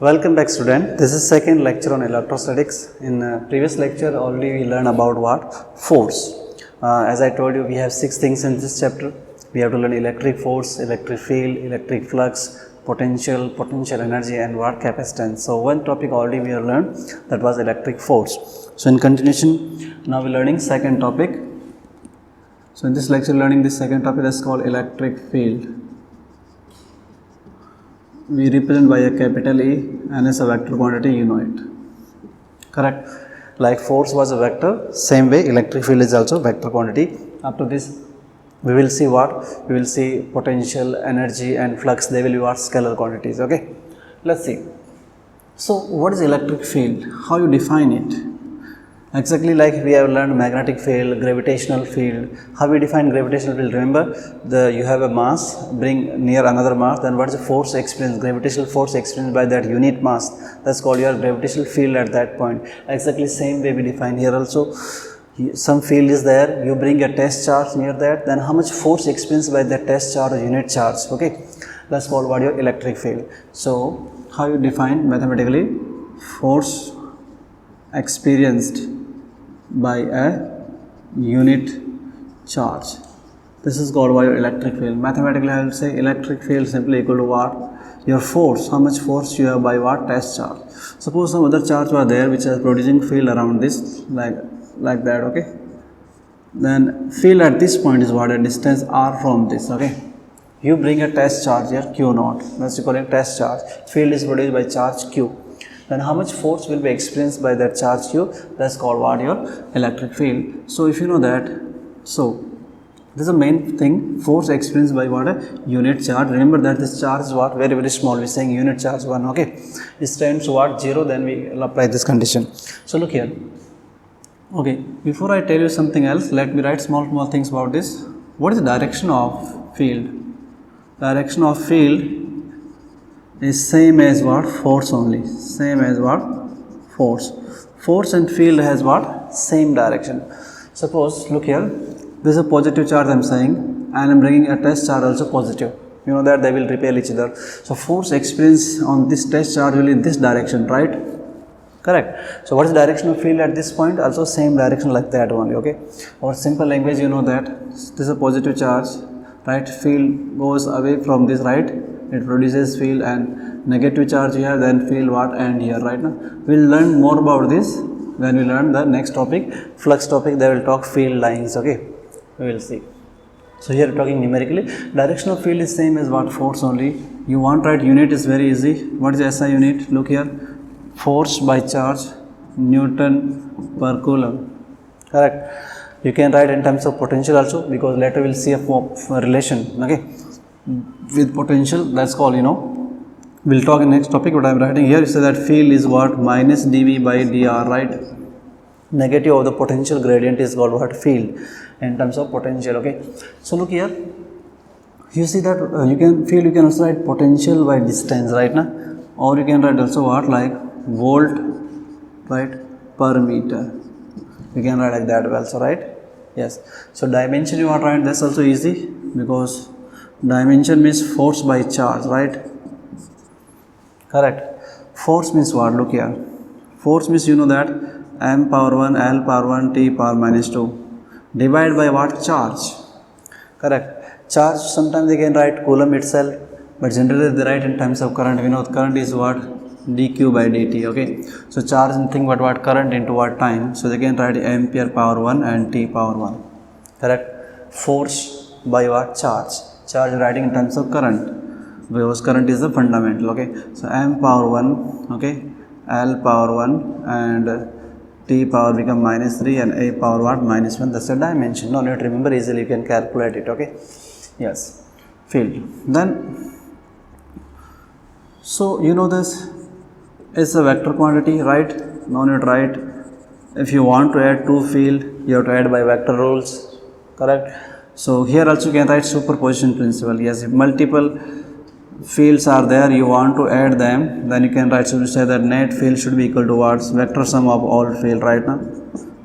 Welcome back student. This is second lecture on electrostatics. In previous lecture already we learned about what? Force. As I told you, we have 6 things in this chapter. We have to learn electric force, electric field, electric flux, potential, potential energy and what? Capacitance. So one topic already we have learned, that was electric force. So in continuation, now we are learning second topic. So in this lecture learning this second topic, that's called electric field. We represent by a capital E and as a vector quantity, you know it. Correct? Like force was a vector, same way electric field is also vector quantity. After this, we will see what? We will see potential, energy and flux, they will be what? Scalar quantities. Okay? Let's see. So, what is electric field? How you define it? Exactly like we have learned magnetic field, gravitational field. How we define gravitational field? Remember, you have a mass, bring near another mass, then what is the force experienced? Gravitational force experienced by that unit mass. That's called your gravitational field at that point. Exactly same way we define here also. Some field is there, you bring a test charge near that, then how much force experienced by that test charge or unit charge. Okay, that's called what your electric field. So, how you define mathematically? Force experienced by a unit charge. This is called by your electric field. Mathematically, I will say electric field simply equal to what? Your force. How much force you have by what? Test charge. Suppose some other charge were there which is producing field around this, like that. Okay. Then field at this point is what? A distance r from this. Okay. You bring a test charge here q naught. That's called a test charge. Field is produced by charge q. Then how much force will be experienced by that charge q? That's called what? Your electric field. So if you know that, so this is the main thing, force experienced by what? A unit charge. Remember that this charge is what? Very, very small. We're saying unit charge 1. Okay. It tends to what? 0. Then we will apply this condition. So look here. Okay. Before I tell you something else, let me write small things about this. What is the direction of field? Direction of field is same as what? Force only. Same as what? Force. Force and field has what? Same direction. Suppose, look here, this is a positive charge I am saying, and I am bringing a test charge also positive. You know that they will repel each other. So, force experienced on this test charge will in this direction, right? Correct. So, what is the direction of field at this point? Also same direction like that only, okay? Or simple language, you know that this is a positive charge, right? Field goes away from this, right? It produces field, and negative charge here, then field what? And here, right now. We will learn more about this when we learn the next topic, flux topic. They will talk field lines, okay? We will see. So here talking numerically, direction of field is same as what? Force only. You want to write unit is very easy. What is SI unit? Look here, force by charge, Newton per coulomb. Correct. You can write in terms of potential also, because later we will see a relation, okay, with potential. That's called, you know, we'll talk in next topic. What I am writing here is that field is what? Minus dV by dr, right? Negative of the potential gradient is called what? Field in terms of potential, okay? So look here, you see that you can also write potential by distance, right now, or you can write also what? Like volt, right, per meter. You can write like that also, right? Yes. So dimension you are writing, that's also easy, because dimension means force by charge, right? Correct. Force means what? Look here. Force means, you know that, m power 1, l power 1, t power minus 2. Divided by what? Charge. Correct. Charge, sometimes they can write coulomb itself, but generally they write in terms of current. We know current is what? dq by dt, okay? So charge and think what current into what time. So they can write ampere power 1 and t power 1. Correct. Force by what? Charge. Charge writing in terms of current, because current is the fundamental, okay? So m power 1, okay, l power 1 and t power become minus 3 and a power what? Minus 1. That's the dimension. No need to remember, easily you can calculate it, okay? Yes. Field. Then, so you know this is a vector quantity, right? No need to write. If you want to add two field, you have to add by vector rules, correct? So here also you can write superposition principle. Yes, if multiple fields are there, you want to add them, then you can write, so you say that net field should be equal to what? Vector sum of all field, right now.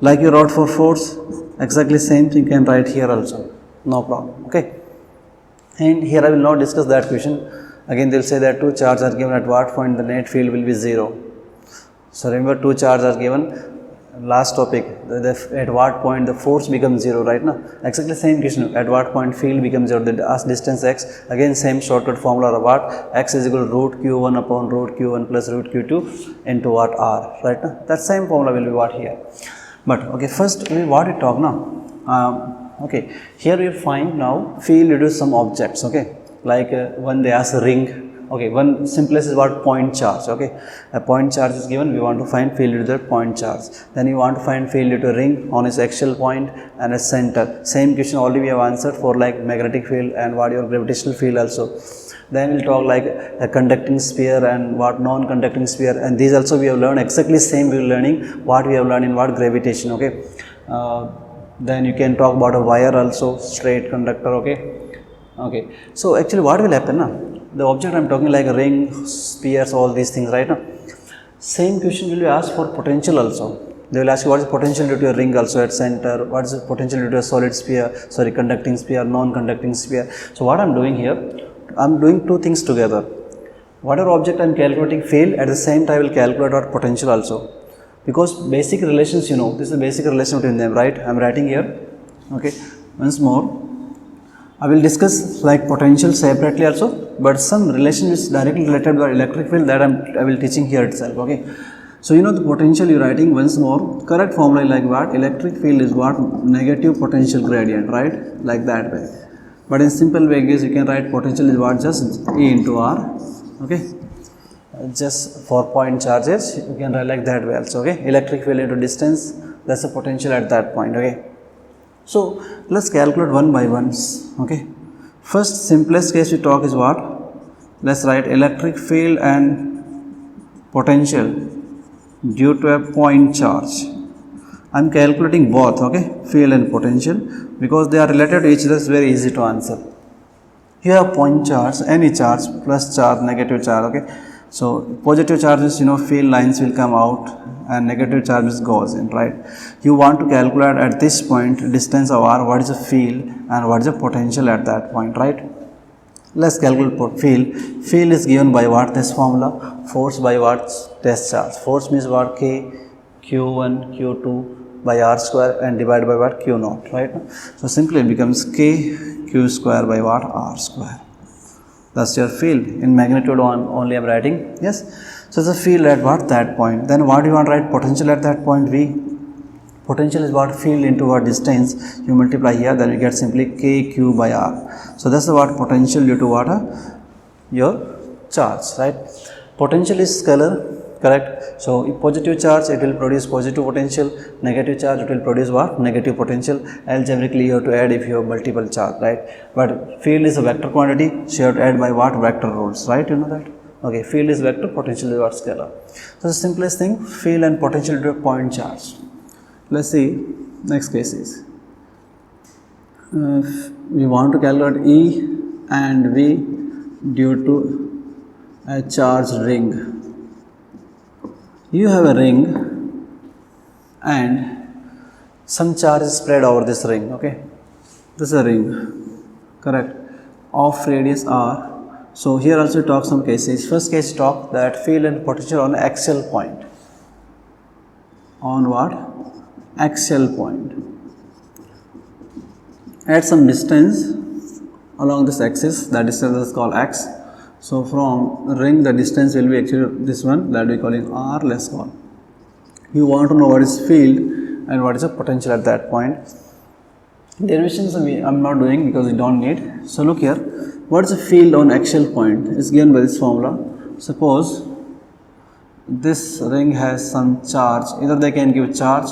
Like you wrote for force, exactly same thing you can write here also, no problem, okay? And here I will not discuss that question. Again they will say that two charges are given, at what point the net field will be 0. So remember, two charges are given. Last topic, at what point the force becomes 0, right now? Exactly same question, at what point field becomes 0, they ask distance x, again same shortcut formula of what, x is equal to root q1 upon root q1 plus root q2 into what, r, right now? That same formula will be what here. But okay, first what we talk now, okay, here we find now field due to some objects, okay, like when they ask ring. Okay, one simplest is what, point charge. Okay, a point charge is given, we want to find field due to the point charge. Then you want to find field due to ring on its axial point and a center. Same question already we have answered for like magnetic field and what your gravitational field also. Then we'll talk like a conducting sphere and what non-conducting sphere, and these also we have learned exactly same we are learning what we have learned in what, gravitation. Okay, then you can talk about a wire also, straight conductor. Okay, so actually what will happen now? The object I am talking like a ring, spheres, all these things, right now. Same question will be asked for potential also. They will ask you what is potential due to a ring also at center, what is the potential due to a solid sphere, sorry, conducting sphere, non-conducting sphere. So what I am doing here, I am doing two things together. Whatever object I am calculating field, at the same time I will calculate our potential also. Because basic relations, you know, this is the basic relation between them, right? I am writing here. Okay, once more. I will discuss like potential separately also, but some relation is directly related to electric field that I will teaching here itself. Okay, so you know the potential you writing once more. Correct formula like what? Electric field is what? Negative potential gradient, right? Like that way. But in simple way, guys, you can write potential is what? Just E into R. Okay, just for point charges you can write like that way also. Okay, electric field into distance, that's the potential at that point. Okay. So let's calculate one by one. Okay, first simplest case we talk is what? Let's write electric field and potential due to a point charge. I am calculating both, okay, field and potential, because they are related to each other. It's very easy to answer. You have point charge, any charge, plus charge, negative charge. Okay, so positive charges, you know, field lines will come out and negative charges goes in, right? You want to calculate at this point distance of r, what is the field and what is the potential at that point, right? Let's calculate field. Field is given by what? This formula. Force by what? Test charge. Force means what? K q1 q2 by r square and divided by what? Q naught, right? So simply it becomes k q square by what? R square. That's your field. In magnitude only I am writing. Yes. So the field at what? That point. Then what do you want to write? Potential at that point? V. Potential is what? Field into what? Distance. You multiply here, then you get simply k q by r. So that's the what? Potential due to what? Your charge, right? Potential is scalar, correct? So if positive charge, it will produce positive potential. Negative charge, it will produce what? Negative potential. Algebraically you have to add if you have multiple charge, right? But field is a vector quantity, so you have to add by what? Vector rules, right? You know that. Okay, field is vector, potential is what? Scalar. So the simplest thing, field and potential due to point charge. Let's see, next case is, we want to calculate E and V due to a charged ring. You have a ring and some charge is spread over this ring, okay? This is a ring, correct, of radius r. So here also talk some cases. First case talk that field and potential on axial point. On what? Axial point. At some distance along this axis, that distance is called x. So from ring the distance will be actually this one, that we calling r, let's call. You want to know what is field and what is the potential at that point. Derivations I am not doing because we don't need. So look here, what is the field on axial point? It's given by this formula. Suppose this ring has some charge, either they can give charge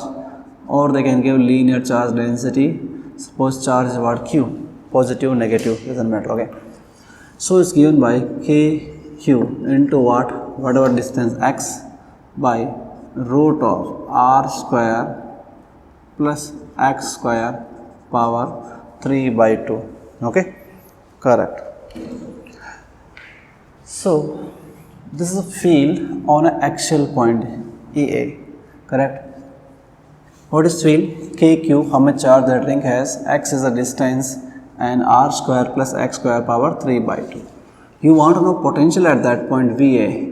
or they can give linear charge density. Suppose charge is what? Q, positive, negative, doesn't matter, okay? So it's given by kq into what? Whatever distance x by root of r square plus x square power 3 by 2, okay? Correct. So this is a field on an axial point EA, correct? What is field? kq, how much charge that ring has, x is the distance, and r square plus x square power 3 by 2. You want to know potential at that point VA.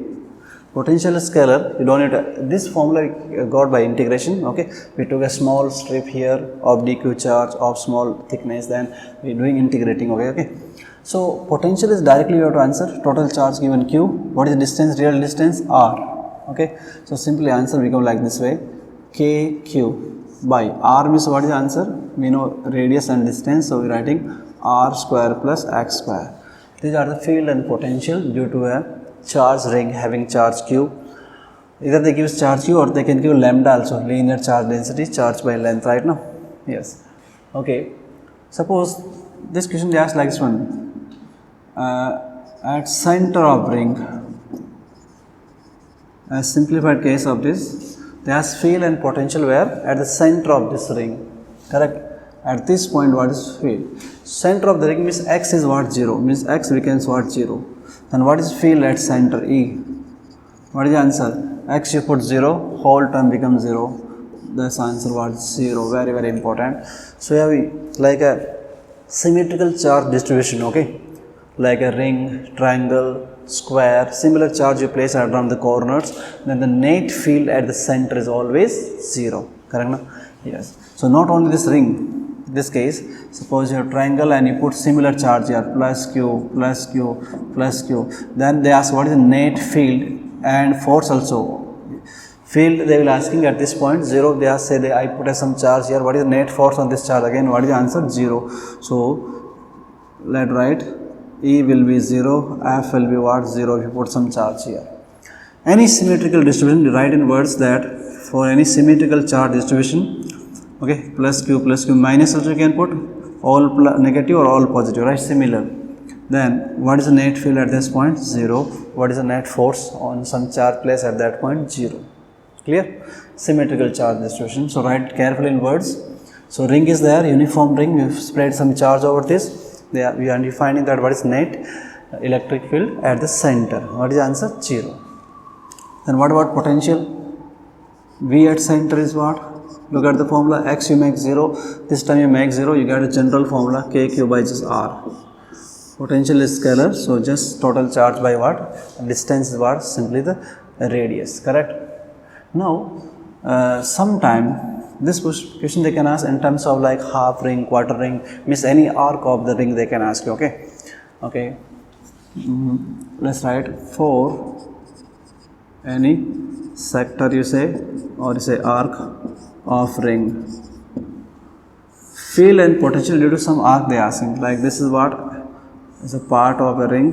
Potential is scalar, you don't need to, this formula we got by integration, okay. We took a small strip here of dq charge of small thickness, then we doing integrating, okay. So potential is directly you have to answer total charge given q, what is the distance, real distance r, okay. So simply answer become like this way, kq by r means what is the answer, we know radius and distance, so we are writing r square plus x square. These are the field and potential due to a charge ring having charge q. Either they give charge q or they can give lambda also, linear charge density, charge by length, right now. Yes, okay. Suppose this question they ask like this one, at center of ring, a simplified case of this, they ask field and potential where at the center of this ring, correct. At this point what is field, center of the ring means x is what, 0, means x becomes what, 0. Then what is field at center E? What is the answer? X you put 0, whole term becomes 0. This answer was 0. Very, very important. So we have like a symmetrical charge distribution, okay? Like a ring, triangle, square, similar charge you place around the corners. Then the net field at the center is always 0. Correct? No? Yes. So not only this ring. This case, suppose you have triangle and you put similar charge here, plus q, plus q, plus q. Then they ask what is the net field and force also. Field they will asking at this point 0. They ask say I put some charge here. What is the net force on this charge? Again, what is the answer? 0. So let write E will be 0, F will be what? 0 if you put some charge here. Any symmetrical distribution, you write in words that for any symmetrical charge distribution, okay, plus q, minus also you can put all negative or all positive, right, similar. Then what is the net field at this point? 0. What is the net force on some charge placed at that point? 0. Clear? Symmetrical charge distribution. So write carefully in words. So ring is there, uniform ring, we have spread some charge over this. We are defining that what is net electric field at the center. What is the answer? 0. Then what about potential? V at center is what? Look at the formula, x you make 0, this time you make 0, you get a general formula kq by just r. Potential is scalar, so just total charge by what? Distance is what? Simply the radius, correct? Now, sometime this question they can ask in terms of like half ring, quarter ring, means any arc of the ring they can ask you, okay? Okay, let's write for any sector you say, or you say arc of ring, field and potential due to some arc they are asking, like this is what is a part of a ring,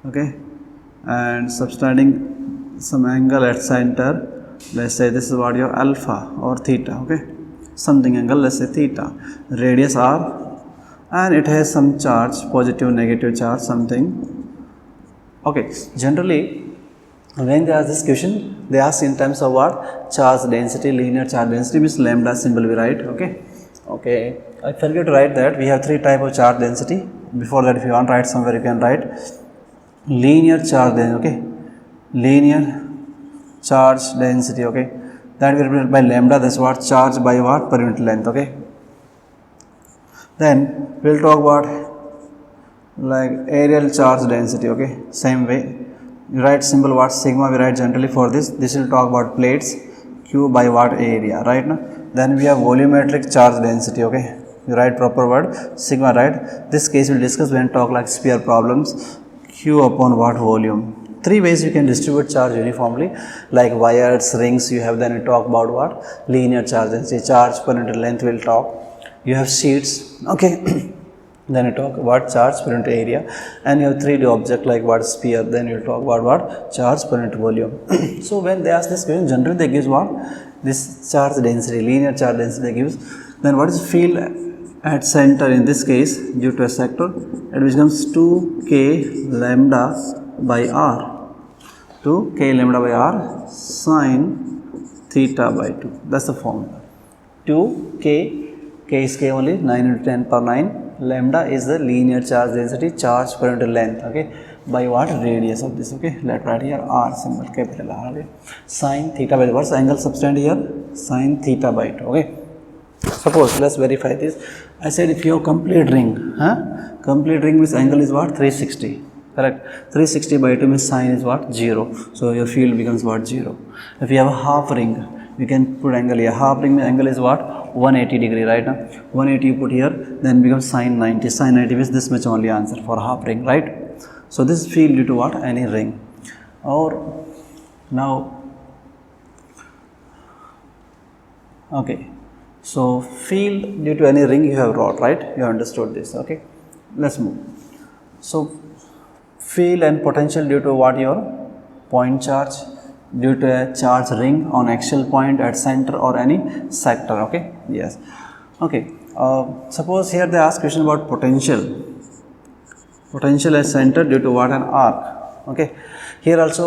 okay, and subtending some angle at center, let's say this is what your alpha or theta, okay, something angle, let's say theta, radius r, and it has some charge, positive, negative charge, something, okay. Generally when they ask this question, they ask in terms of what? Charge density, linear charge density means lambda symbol we write, okay. Okay, I forget to write that we have 3 type of charge density. Before that if you want to write somewhere you can write linear charge density, okay. Linear charge density, okay. That will be by lambda, that's what? Charge by what? Per unit length, okay. Then we will talk about like aerial charge density, okay. Same way. You write symbol what? Sigma we write generally for this. This will talk about plates, q by what? Area, right now. Then we have volumetric charge density, okay. You write proper word, sigma, right. This case we will discuss when talk like sphere problems, q upon what? Volume. 3 ways you can distribute charge uniformly, like wires, rings you have, then we talk about what? Linear charge density, charge per unit length we will talk. You have sheets, okay. Then you talk about charge per unit area, and you have 3D object like what? Sphere, then you talk about what? Charge per unit volume. So when they ask this question, generally they give what? This charge density, linear charge density they give. Then what is field at center in this case due to a sector? It becomes 2k lambda by r, 2k lambda by r sin theta by 2. That's the formula. 2k, k is k only, 9 into 10 power 9. Lambda is the linear charge density, charge per unit length, okay, by what? Radius of this, okay. Let write here r symbol, capital R, okay. Sin theta by what's angle subtend here? Sin theta by 2, okay. Suppose let's verify this. I said if you have complete ring, complete ring means angle is what? 360, correct? 360 by 2 means sign is what? 0. So your field becomes what? 0. If you have a half ring, we can put angle here. Half ring angle is what? 180 degree, right? Now 180 you put here, then becomes sin 90. Sin 90 means this much only answer for half ring, right? So this is field due to what? Any ring. Or now, okay, so field due to any ring you have wrote, right? You have understood this, okay? Let's move. So field and potential due to what? Your point charge, due to a charge ring on axial point at center or any sector, okay? Yes, okay. Suppose here they ask question about potential at center due to what? An arc, okay? Here also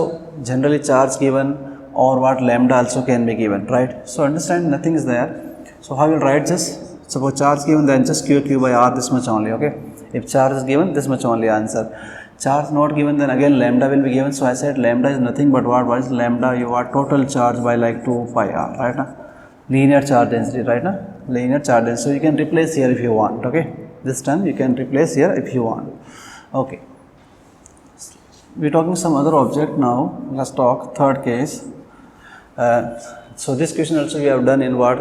generally charge given or what? Lambda also can be given, right? So understand nothing is there. So how will write this? Suppose charge given, then just q by r, this much only, okay? If charge is given, this much only answer. Charge not given, then again lambda will be given. So I said lambda is nothing but what? What is lambda? You are total charge by like 2 pi r, right? Now linear charge density, right? Now linear charge density. So you can replace here if you want, okay? This time you can replace here if you want, okay? We're talking some other object now. Let's talk third case. So this question also we have done in what?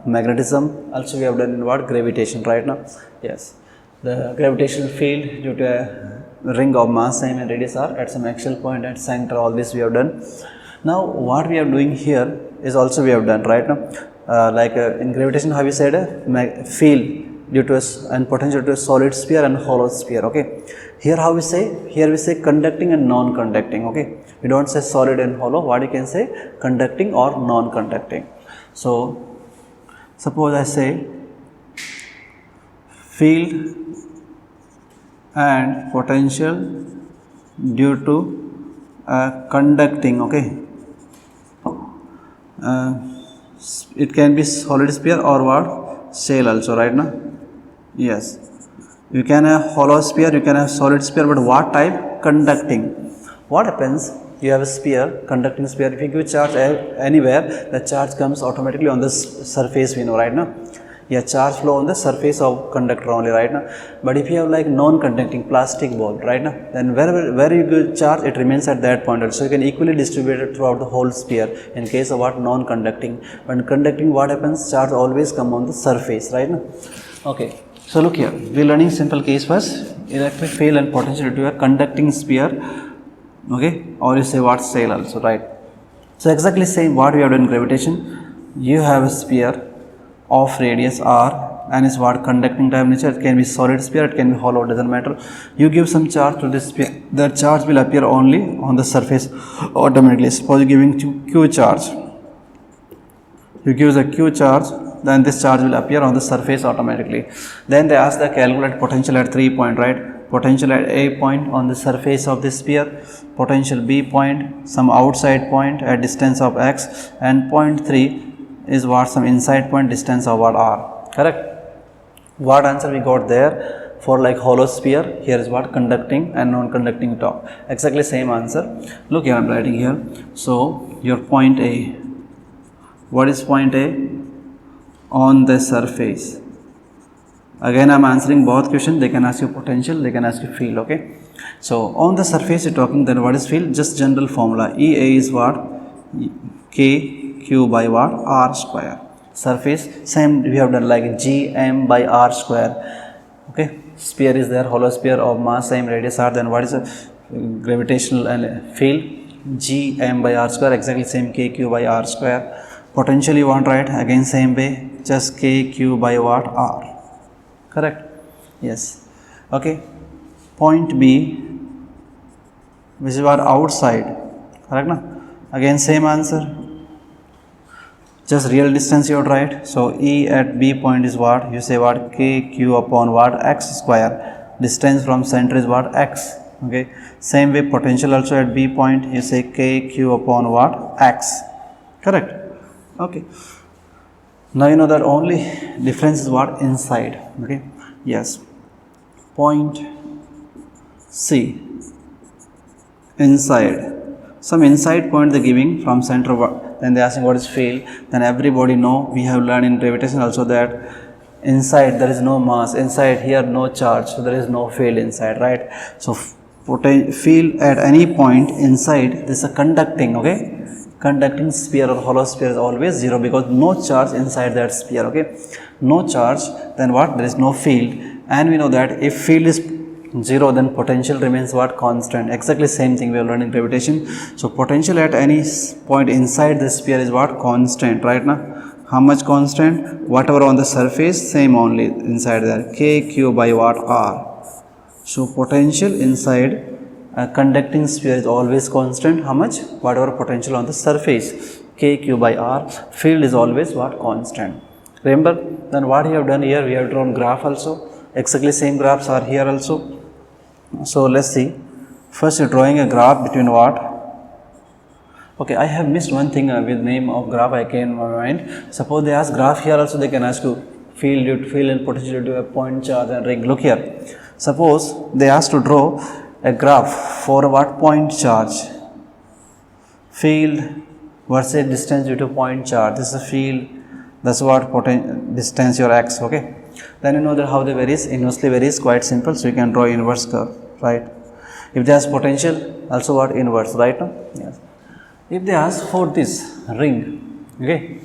Magnetism. Also we have done in what? Gravitation, right? Now yes, the gravitational field due to a ring of mass same and radius r at some axial point at center, all this we have done. Now what we are doing here is also we have done, right? Now like in gravitation, how we said field due to and potential to a solid sphere and hollow sphere, okay? Here how we say? Here we say conducting and non-conducting, okay? We don't say solid and hollow. What you can say? Conducting or non-conducting. So suppose I say field and potential due to conducting, okay? It can be solid sphere or what? Shell also, right? Now yes, you can have hollow sphere, you can have solid sphere, but what type? Conducting. What happens? You have a sphere, conducting sphere. If you give charge anywhere, the charge comes automatically on this surface, we know, right? Now yeah, charge flow on the surface of conductor only, right? Now but if you have like non-conducting plastic ball, right? Now then where you give charge, it remains at that point. So you can equally distribute it throughout the whole sphere. In case of what? Non-conducting. When conducting, what happens? Charge always come on the surface, right? Now okay, so look here, we are learning simple case first. Electric field and potential due to a conducting sphere, okay? Or you say what? Shell also, right? So exactly same what we have done in gravitation. You have a sphere of radius r and is what? Conducting type nature. It can be solid sphere, it can be hollow, doesn't matter. You give some charge to this sphere, that charge will appear only on the surface automatically. Suppose you giving q charge, you give the q charge, then this charge will appear on the surface automatically. Then they ask the calculate potential at 3 point, right? Potential at A point on the surface of this sphere, potential B point, some outside point at distance of x, and point 3 is what? Some inside point, distance of what? R, correct? What answer we got there? For like hollow sphere, here is what? Conducting and non-conducting talk. Exactly same answer. Look here, I am writing here. So your point A, what is point A? On the surface. Again I am answering both questions. They can ask you potential, they can ask you field, okay? So on the surface you're talking, then what is field? Just general formula. EA is what? K Q by what? R square. Surface, same we have done like GM by R square, okay? Sphere is there, hollow sphere of mass same radius r, then what is the gravitational and field? GM by R square, exactly same KQ by R square. Potential you want, right? Again same way, just KQ by what? R, correct? Yes, okay. Point B, which is what? Outside, correct? Na? Again same answer, just real distance you would write. So E at B point is what? You say what? KQ upon what? X square. Distance from center is what? X, okay? Same way potential also at B point, you say KQ upon what? X, correct? Okay, now you know that only difference is what? Inside, okay? Yes, point C, inside, some inside point they giving from center, then they asking what is field. Then everybody know, we have learned in gravitation also that inside there is no mass, inside here no charge, so there is no field inside, right? So field at any point inside this conducting, okay, conducting sphere or hollow sphere is always 0 because no charge inside that sphere, okay, no charge, then what, there is no field, and we know that if field is 0 then potential remains what, constant. Exactly same thing we are learning gravitation. So potential at any point inside the sphere is what, constant, right? Now how much constant? Whatever on the surface, same only inside there, k q by what, r. So potential inside a conducting sphere is always constant. How much? Whatever potential on the surface, k q by r. Field is always what, constant. Remember, then what we have done here, we have drawn graph also. Exactly same graphs are here also. So let's see. First you're drawing a graph between what? Okay, I have missed one thing with name of graph I came in my mind. Suppose they ask graph here also, they can ask you field and potential due to a point charge and ring. Look here. Suppose they ask to draw a graph for what, point charge. Field versus distance due to point charge. This is a field. That's what distance your x, okay. Then you know that how they varies, inversely varies, quite simple. So you can draw inverse curve, right? If they ask potential, also what, inverse, right? Yes. If they ask for this ring, okay,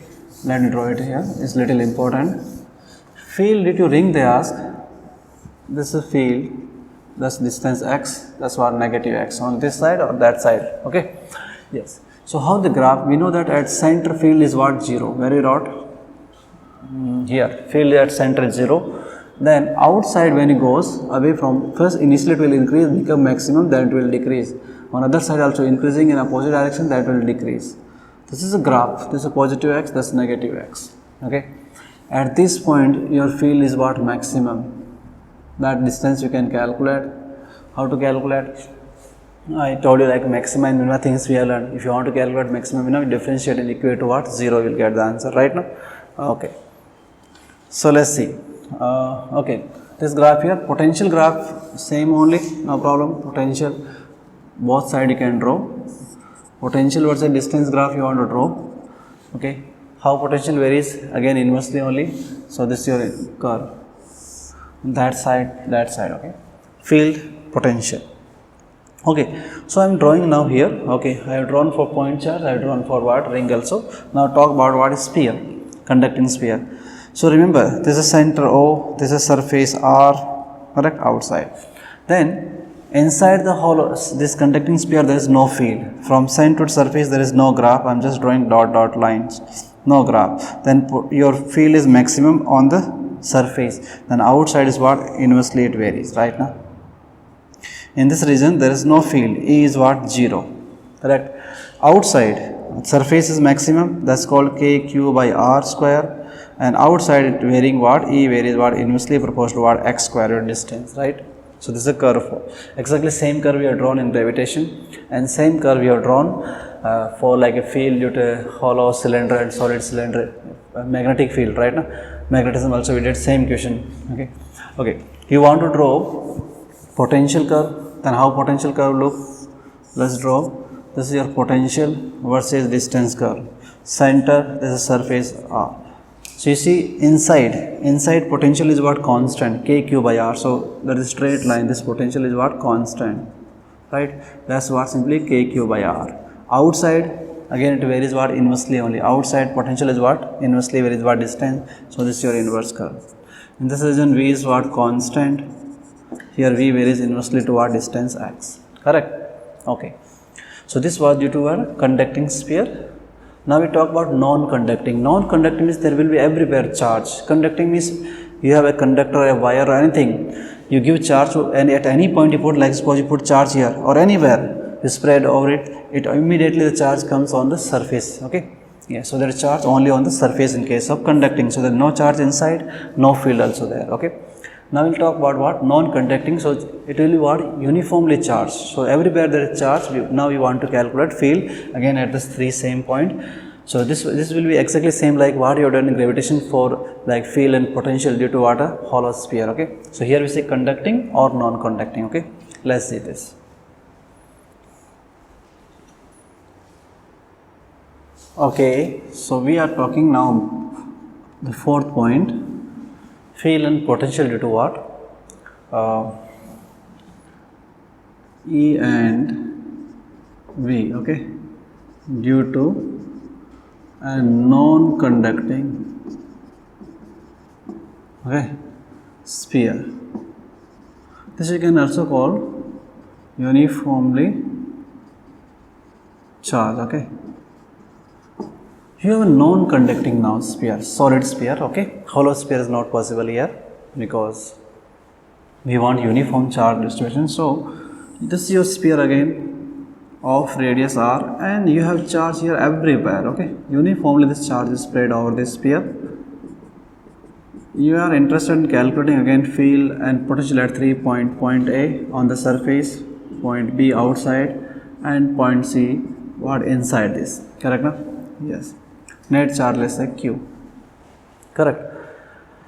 let me draw it here, it's little important. Field due to ring they ask, this is field, that's distance x, that's what, negative x on this side or that side, okay. Yes. So how the graph, we know that at center field is what, 0, where we wrote? Here, field at center is 0. Then outside when it goes away from, first initially it will increase, become maximum, then it will decrease. On other side also increasing in opposite direction, that will decrease. This is a graph, this is a positive x, that's negative x, okay. At this point your field is what, maximum. That distance you can calculate. How to calculate? I told you like maxima and minima things we have learned. If you want to calculate maximum minima, differentiate and equate to what, 0, you will get the answer, right now. Okay. So let's see. Okay, this graph here, potential graph, same only, no problem. Potential, both side you can draw. Potential versus distance graph you want to draw. Okay, how potential varies, again inversely only. So this is your curve. That side, okay. Field, potential. Okay, so I am drawing now here. Okay, I have drawn for point charge, I have drawn for what, ring also. Now talk about what is sphere, conducting sphere. So remember, this is center O, this is surface R, correct, outside. Then inside the hollow, this conducting sphere, there is no field. From center to surface there is no graph, I am just drawing dot lines, no graph. Then your field is maximum on the surface, then outside is what, inversely it varies, right now. In this region there is no field, E is what, 0, correct. Outside, surface is maximum, that's called k q by r square. And outside it varying what, E varies what, inversely proportional to what, x square, your distance, right. So this is a curve. Exactly same curve we have drawn in gravitation, and same curve we have drawn for like a field due to hollow cylinder and solid cylinder, magnetic field, right now. Magnetism also we did same question, okay. Okay, you want to draw potential curve, then how potential curve look? Let's draw. This is your potential versus distance curve. Center, this is surface R. So you see inside potential is what, constant, k q by r. So that is straight line, this potential is what, constant, right. That's what, simply k q by r. Outside again it varies what, inversely only. Outside potential is what, inversely varies what, distance. So this is your inverse curve. In this region V is what, constant. Here V varies inversely to what, distance x, correct. Okay, so this was due to our conducting sphere. Now we talk about non-conducting. Non-conducting means there will be everywhere charge. Conducting means you have a conductor, a wire or anything. You give charge and at any point you put, like suppose you put charge here or anywhere, you spread over it, it immediately the charge comes on the surface, okay. Yeah, so there is charge only on the surface in case of conducting. So there is no charge inside, no field also there, okay. Now we will talk about what, non-conducting. So it will be what, uniformly charged. So everywhere there is charge. Now we want to calculate field again at this three same point. So this will be exactly same like what you have done in gravitation for like field and potential due to what, a hollow sphere, okay. So here we say conducting or non-conducting, okay. Let's see this. Okay, so we are talking now the fourth point. Field and potential due to what? E and V, okay, due to a non-conducting, okay, sphere. This you can also call uniformly charged, okay. You have a non-conducting now sphere, solid sphere, okay. Hollow sphere is not possible here because we want uniform charge distribution. So this is your sphere again of radius r, and you have charge here everywhere, okay. Uniformly this charge is spread over this sphere. You are interested in calculating again field and potential at 3 point A on the surface, point B outside, and point C what inside this, correct now? Yes. Net charge, let's say Q, correct.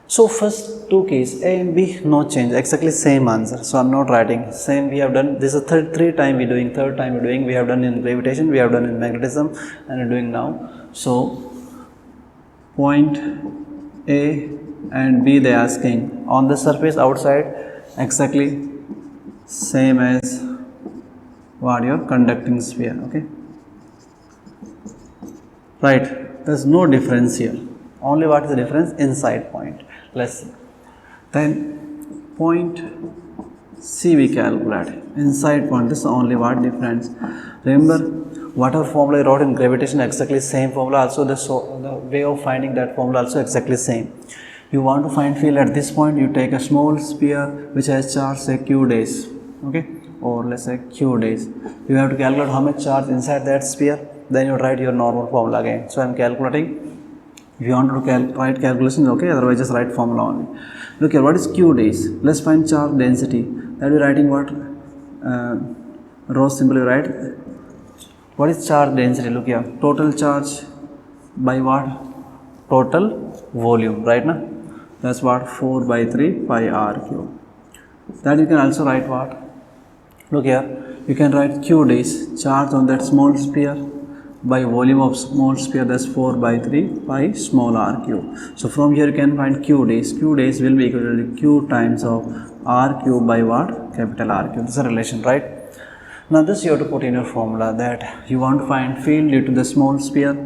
So first two case A and B, no change, exactly same answer. So I'm not writing same. We have done this is third time we doing, third time we doing. We have done in gravitation, we have done in magnetism, and we're doing now. So point A and B, they asking on the surface outside, exactly same as what your conducting sphere, okay, right. There's no difference here, only what is the difference inside point. Let's see. Then point C we calculate inside point. This is only what difference. Remember whatever formula you wrote in gravitation, exactly same formula also. The way of finding that formula also exactly same. You want to find field at this point, you take a small sphere which has charge, say Q days, okay, or let's say Q days. You have to calculate how much charge inside that sphere, then you write your normal formula again. So I am calculating. If you want to write calculations, okay, otherwise just write formula only. Look here, what is Q days? Let's find charge density. That we writing what? Rho simply write. What is charge density? Look here, total charge by what? Total volume, right now? That's what? 4 by 3 pi r cube. That you can also write what? Look here, you can write Q days, charge on that small sphere by volume of small sphere, that's 4 by 3 pi small r cube. So from here you can find Q days. Q days will be equal to Q times of r cube by what? Capital R cube. This is a relation, right? Now this you have to put in your formula that you want to find field due to the small sphere.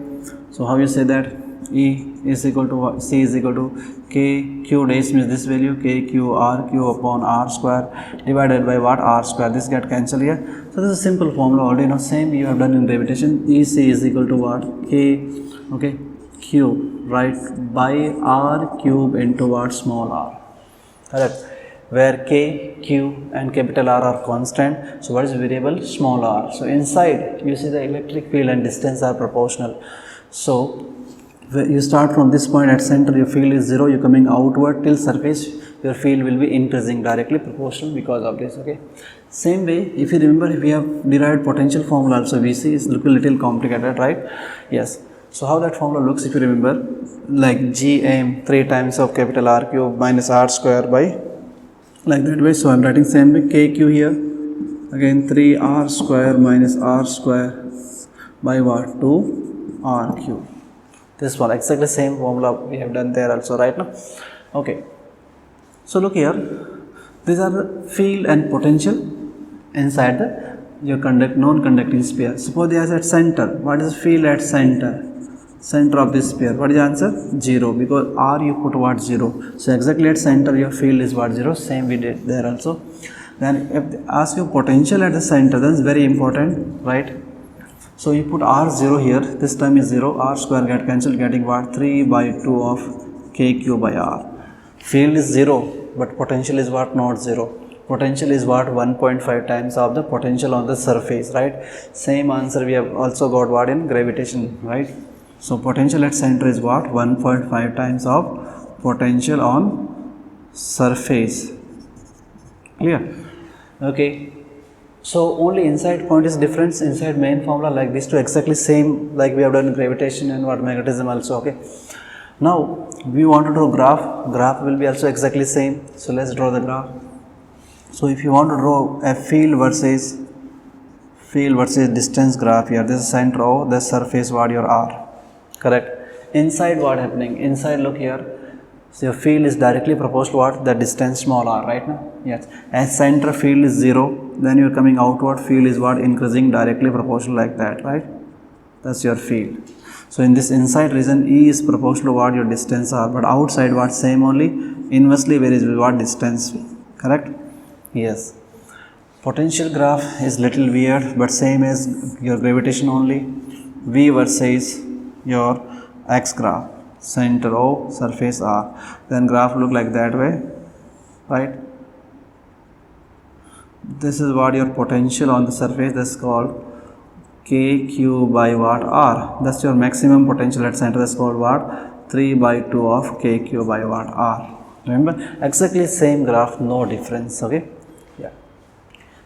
So how you say that? E is equal to what? C is equal to K Q days means this value K Q R Q upon R square divided by what? R square. This get cancelled here. So this is a simple formula already. Now same you have done in gravitation. EC is equal to what? K, okay, Q, right, by R cube into what? Small r, correct, where K, Q and capital R are constant. So what is variable? Small r. So inside you see the electric field and distance are proportional. So you start from this point at center, your field is 0, you're coming outward till surface, your field will be increasing directly proportional because of this, okay. Same way, if you remember, we have derived potential formula also. VC is look a little complicated, right? Yes. So how that formula looks, if you remember, like Gm 3 times of capital R cube minus R square by, like that way. So I'm writing same way, KQ here, again 3R square minus R square by what? 2R cube. This one exactly same formula we have done there also, right now, okay. So look here, these are the field and potential inside the your non-conducting sphere. Suppose they are at center. What is field at center of this sphere? What is the answer? 0, because R you put what? 0. So exactly at center your field is what? 0. Same we did there also. Then if they ask you potential at the center, that's very important, right? So you put R0 here, this time is 0, R square get cancelled, getting what? 3 by 2 of KQ by R. Field is 0, but potential is what? Not 0. Potential is what? 1.5 times of the potential on the surface, right? Same answer we have also got what in gravitation, right? So potential at center is what? 1.5 times of potential on surface. Clear? Okay. So only inside point is difference, inside main formula like these two exactly same like we have done in gravitation and what magnetism also, okay. Now we want to draw graph will be also exactly same. So let's draw the graph. So if you want to draw a field versus distance graph here, this is center O, the surface what? Your R, correct. Inside what happening? Inside look here, So your field is directly proposed to what? The distance small r, right now? Yes. As center field is 0, then your coming outward field is what? Increasing directly proportional like that, right? That's your field. So in this inside region, E is proportional to what? Your distance r, but outside what? Same only, inversely where is what? Distance v, correct? Yes. Potential graph is little weird, but same as your gravitation only. V versus your x graph, center O, surface R, then graph look like that way, right? This is what your potential on the surface, that's called kq by what? R. That's your maximum potential at center, that's called what? 3 by 2 of kq by what? R. Remember, exactly same graph, no difference, okay? Yeah.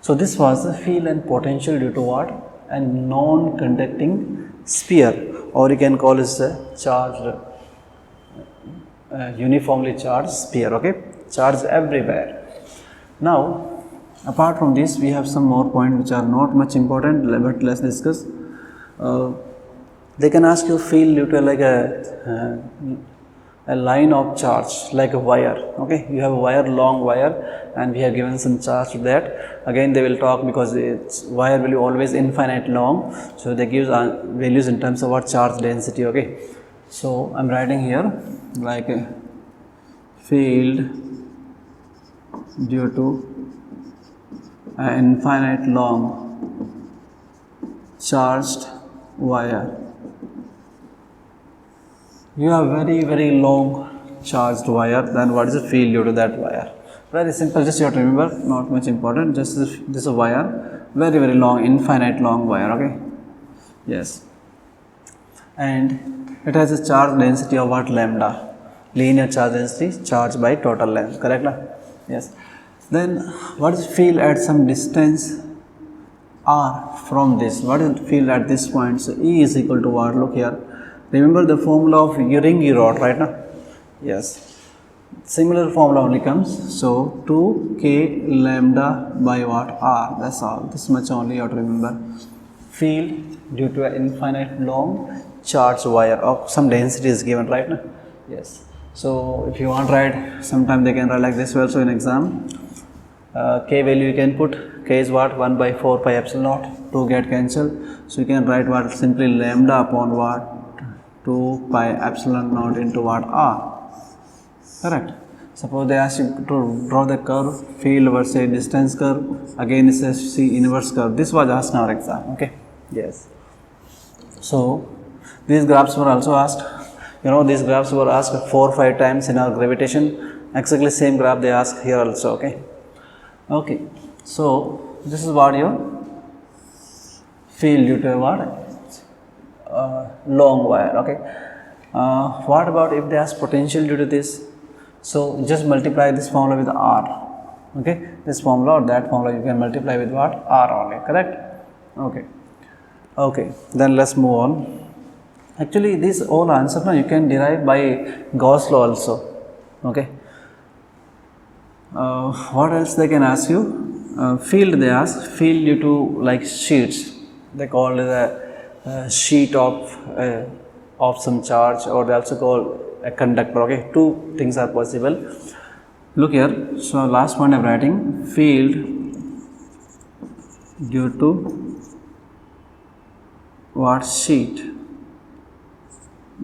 So this was the field and potential due to what? A non-conducting sphere, or you can call it a charged, uniformly charged sphere, okay? Charge everywhere. Now, apart from this, we have some more points which are not much important, but let's discuss. They can ask you field due to like a line of charge, like a wire, okay? You have a wire, long wire, and we have given some charge to that. Again, they will talk because its wire will be always infinite long, so they give values in terms of what? Charge density, okay? So I'm writing here like a field due to an infinite long charged wire. You have very long charged wire, then what is the field due to that wire? Very simple, just you have to remember, not much important, just this is a wire, very long, infinite long wire, okay? Yes. And it has a charge density of what? Lambda. Linear charge density, charge by total length, correct? Yes. Then what is field at some distance r from this? What is field at this point? So E is equal to what? Look here. Remember the formula of ring rod, right now? Yes. Similar formula only comes. So 2k lambda by what? R. That's all. This much only you have to remember. Field due to an infinite long charged wire of some density is given, right now? Yes. So if you want to write, sometime they can write like this also in exam. K value you can put, K is what? 1 by 4 pi epsilon naught, 2 get cancelled. So you can write what? Simply lambda upon what? 2 pi epsilon naught into what? R. Correct. Suppose they ask you to draw the curve, field versus distance curve. Again it says see inverse curve. This was asked in our exam, okay? Yes. So these graphs were also asked. You know, these graphs were asked 4 or 5 times in our gravitation. Exactly same graph they ask here also, okay? Okay. So this is what your field due to what? Long wire, okay? What about if they ask potential due to this? So just multiply this formula with R, okay? This formula or that formula you can multiply with what? R only, correct? Okay. Okay, then let's move on. Actually, this all answer now you can derive by Gauss law also, okay? What else they can ask you? Field they ask, field due to like sheets. They call it a sheet of some charge, or they also call a conductor, okay? Two things are possible. Look here, so last point I'm writing, field due to what? Sheet,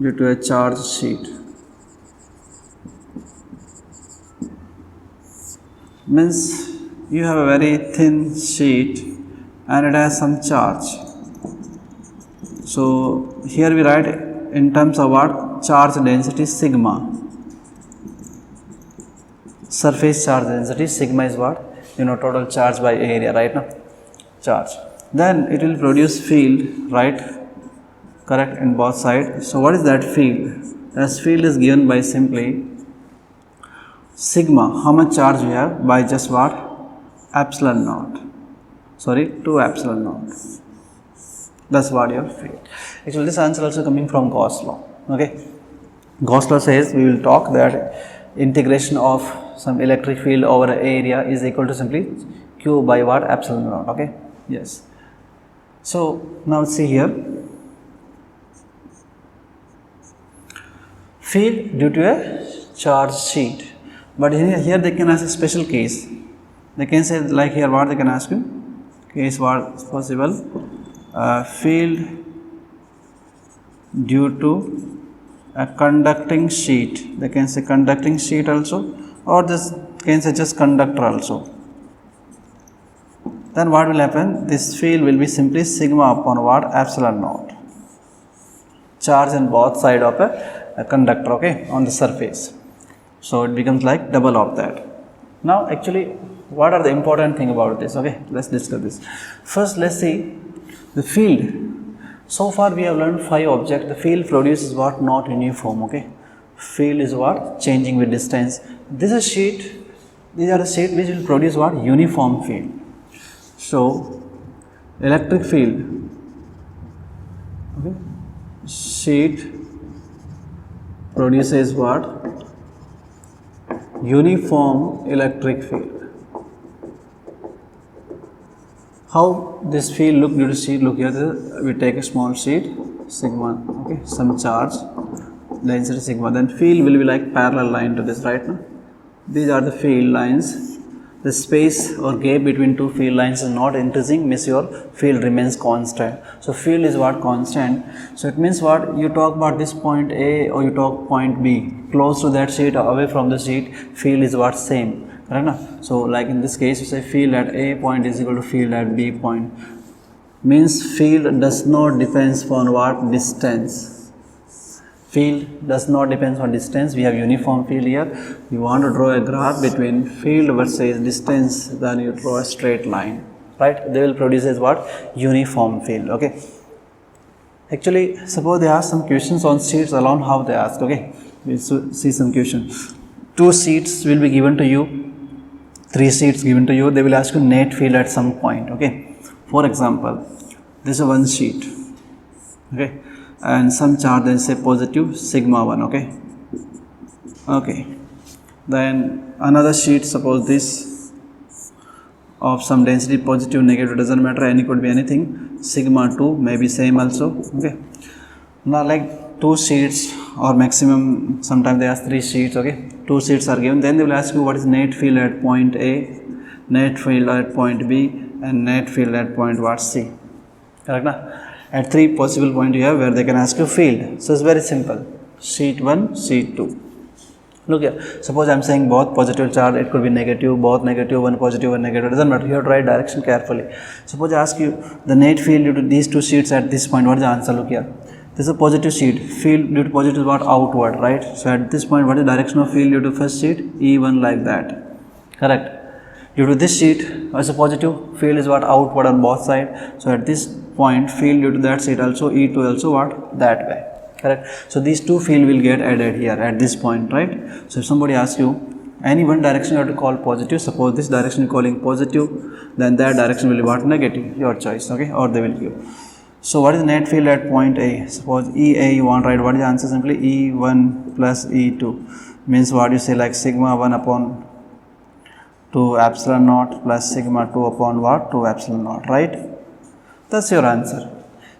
due to a charge sheet. Means you have a very thin sheet and it has some charge. So here we write in terms of what? Charge density sigma. Surface charge density sigma is what? You know, total charge by area, right now? Charge. Then it will produce field, right? Correct, in both sides. So what is that field? That field is given by simply sigma, how much charge you have, by just what? Epsilon naught. Sorry, 2 epsilon naught. That's what your field. Actually, this answer also coming from Gauss law. Okay, Gauss law says, we will talk that integration of some electric field over an area is equal to simply Q by what? Epsilon naught. Okay, yes. So now see here, field due to a charged sheet. But here they can ask a special case. They can say like here what they can ask you, case what is possible, field due to a conducting sheet. They can say conducting sheet also, or this can say just conductor also. Then what will happen? This field will be simply sigma upon what? Epsilon naught. Charge on both side of a conductor, okay, on the surface. So it becomes like double of that. Now actually, what are the important thing about this? Okay, let's discuss this. First, let's see the field. So far we have learned 5 objects. The field produces what? Not uniform, okay. Field is what? Changing with distance. This is sheet. These are the sheet which will produce what? Uniform field. So electric field, okay, sheet produces what? Uniform electric field. How this field look due to sheet? Look here, we take a small sheet, sigma, okay, some charge, density sigma, then field will be like parallel line to this, right now. These are the field lines. The space or gap between two field lines is not increasing, means your field remains constant. So field is what? Constant. So it means what? You talk about this point A or you talk point B, close to that sheet or away from the sheet, field is what? Same. Right? So like in this case, you say field at A point is equal to field at B point. Means field does not depend on what? Distance. Field does not depend on distance. We have uniform field here. You want to draw a graph between field versus distance, then you draw a straight line, right? They will produce as what? Uniform field, okay. Actually, suppose they ask some questions on sheets alone, how they ask, okay. We'll see some questions. 2 sheets will be given to you, 3 sheets given to you. They will ask you net field at some point, okay. For example, this is one sheet, okay, and some charge, then say positive sigma 1, okay. Then another sheet, suppose this, of some density positive, negative, doesn't matter, any could be anything, sigma 2, maybe same also, okay. Now like 2 sheets or maximum, sometimes they ask 3 sheets, okay. 2 sheets are given, then they will ask you what is net field at point A, net field at point B, and net field at point what? C, correct na? At 3 possible points you have where they can ask you field. So it's very simple. Sheet 1, sheet 2. Look here. Suppose I am saying both positive charge, it could be negative, both negative, one positive, one negative. Doesn't matter. You have to write direction carefully. Suppose I ask you the net field due to these 2 sheets at this point. What is the answer? Look here. This is a positive sheet. Field due to positive is what? Outward, right? So at this point, what is the direction of field due to first sheet? E1 like that. Correct. Due to this sheet, as a positive, field is what? Outward on both sides. So at this point, field due to that sheet also, E2 also what? That way. Correct. So these 2 field will get added here at this point, right? So if somebody asks you any one direction you have to call positive, suppose this direction you are calling positive, then that direction will be what? Negative, your choice, okay, or they will give. So what is net field at point A? Suppose EA you want to write, what is the answer? Simply E1 plus E2, means what you say like sigma 1 upon 2 epsilon naught plus sigma 2 upon what? 2 epsilon naught, right? That's your answer.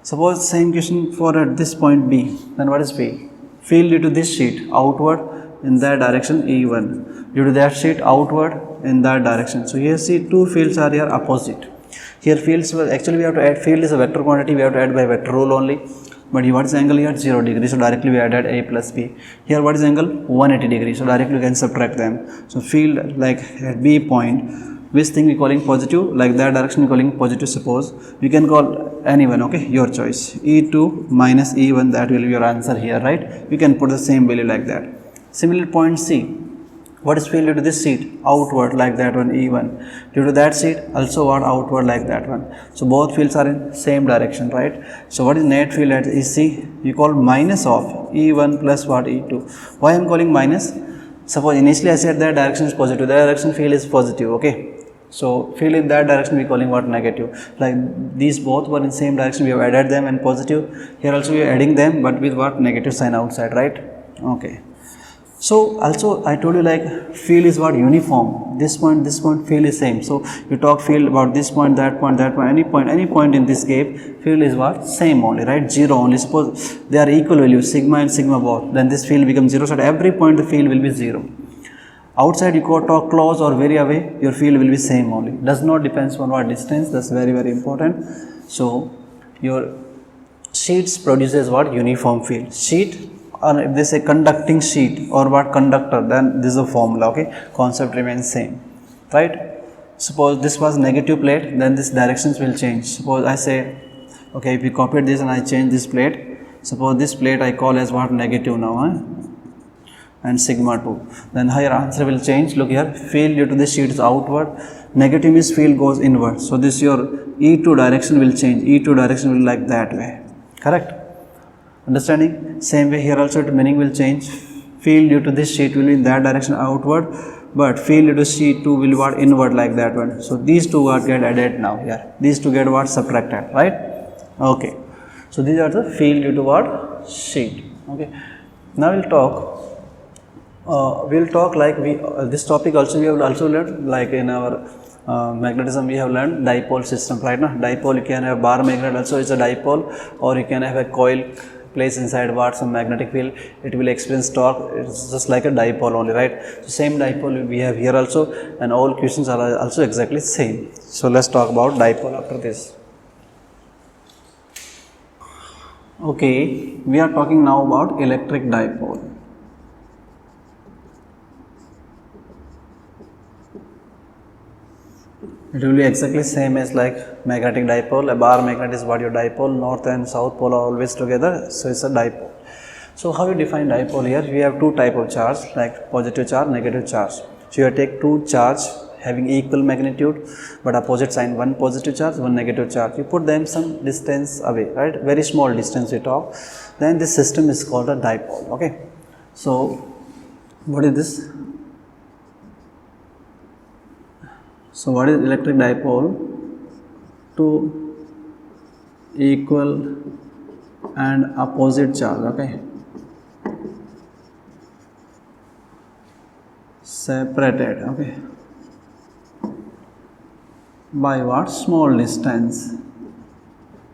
Suppose same question for at this point B, then what is B? Field due to this sheet outward in that direction E1, due to that sheet outward in that direction. So here see 2 fields are here opposite. Here fields, well, actually we have to add, field is a vector quantity, we have to add by vector rule only. But here what is angle here? 0 degree, so directly we added A plus B. Here what is angle? 180 degree, so directly we can subtract them. So field like at B point, which thing we calling positive, like that direction we calling positive. Suppose we can call anyone, okay, your choice. E2 minus E1, that will be your answer here, right? We can put the same value like that. Similar point C, what is field due to this sheet? Outward like that one, E1. Due to that sheet also what? Outward like that one. So both fields are in same direction, right? So what is net field at EC? You call minus of E1 plus what? E2. Why I am calling minus? Suppose initially I said that direction is positive, that direction field is positive, okay. So field in that direction we are calling what? Negative. Like these both were in same direction, we have added them and positive. Here also we are adding them, but with what? Negative sign outside, right? Okay. So also I told you like field is what uniform, this point field is same. So you talk field about this point, that point, any point in this cave, field is what same only, right? Zero only. Suppose they are equal values, sigma and sigma both, then this field becomes zero. So at every point the field will be zero. Outside you go talk close or very away, your field will be same only, does not depends on what distance. That's very very important. So your sheets produces what uniform field. Sheet, or if they say conducting sheet or what conductor, then this is a formula. Okay, concept remains same, right? Suppose this was negative plate, then this directions will change. Suppose I say, okay, if we copied this and I change this plate, suppose this plate I call as what negative now, and sigma 2, then here answer will change. Look here, field due to this sheet is outward, negative means field goes inward. So this your E2 direction will change, E2 direction will like that way, correct? Understanding? Same way here also the meaning will change. Field due to this sheet will be in that direction outward, but field due to sheet 2 will be what inward like that one. So these two are get added now here. These two get what subtracted, right? Okay. So these are the field due to what sheet. Okay. Now we'll talk like this topic also we have also learned, like in our magnetism we have learned dipole system, right? Now dipole, you can have bar magnet also is a dipole, or you can have a coil placed inside what some magnetic field, it will experience torque. It's just like a dipole only, right? So same dipole we have here also, and all questions are also exactly same. So let's talk about dipole after this. Okay, we are talking now about electric dipole. It will be exactly same as like magnetic dipole. A bar magnet is what your dipole, north and south pole are always together, so it's a dipole. So how you define dipole here? We have two type of charge, like positive charge, negative charge. So you take two charge having equal magnitude but opposite sign, one positive charge, one negative charge. You put them some distance away, right? Very small distance we talk. Then this system is called a dipole. Okay. So what is this? So what is electric dipole? Two equal and opposite charge, okay, separated, okay, by what? Small distance.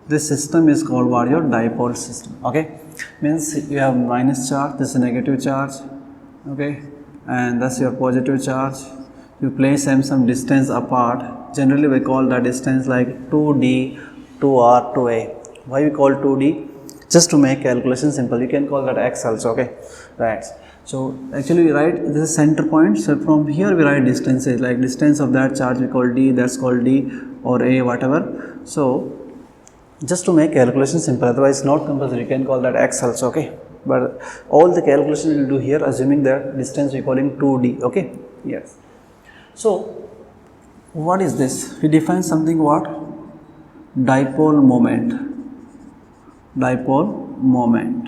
This system is called what? Your dipole system. Okay, means you have minus charge, this is negative charge, okay, and that's your positive charge. You place them some distance apart. Generally we call that distance like 2d, 2r, 2a. Why we call 2d? Just to make calculation simple. You can call that x also, okay, right? So actually we write this is center point. So from here we write distances, like distance of that charge we call d, that's called d, or a, whatever. So just to make calculation simple, otherwise not compulsory, you can call that x also, okay. But all the calculation we will do here assuming that distance we calling 2d, okay, yes. So what is this? We define something what? Dipole moment. Dipole moment.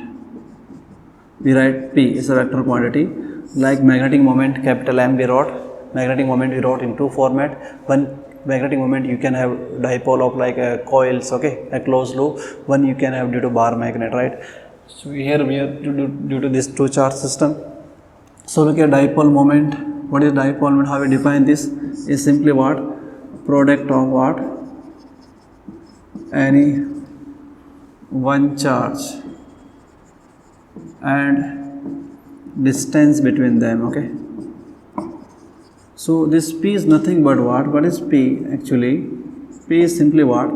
We write P is a vector quantity. Like magnetic moment, capital M we wrote. Magnetic moment we wrote in two format. One magnetic moment you can have dipole of like coils, okay, a closed loop. One you can have due to bar magnet, right? So here we are due to this two charge system. So look at dipole moment. What is dipole moment? How we define this? Is simply what? Product of what? Any one charge and distance between them, okay. So this P is nothing but what? What is P actually? P is simply what?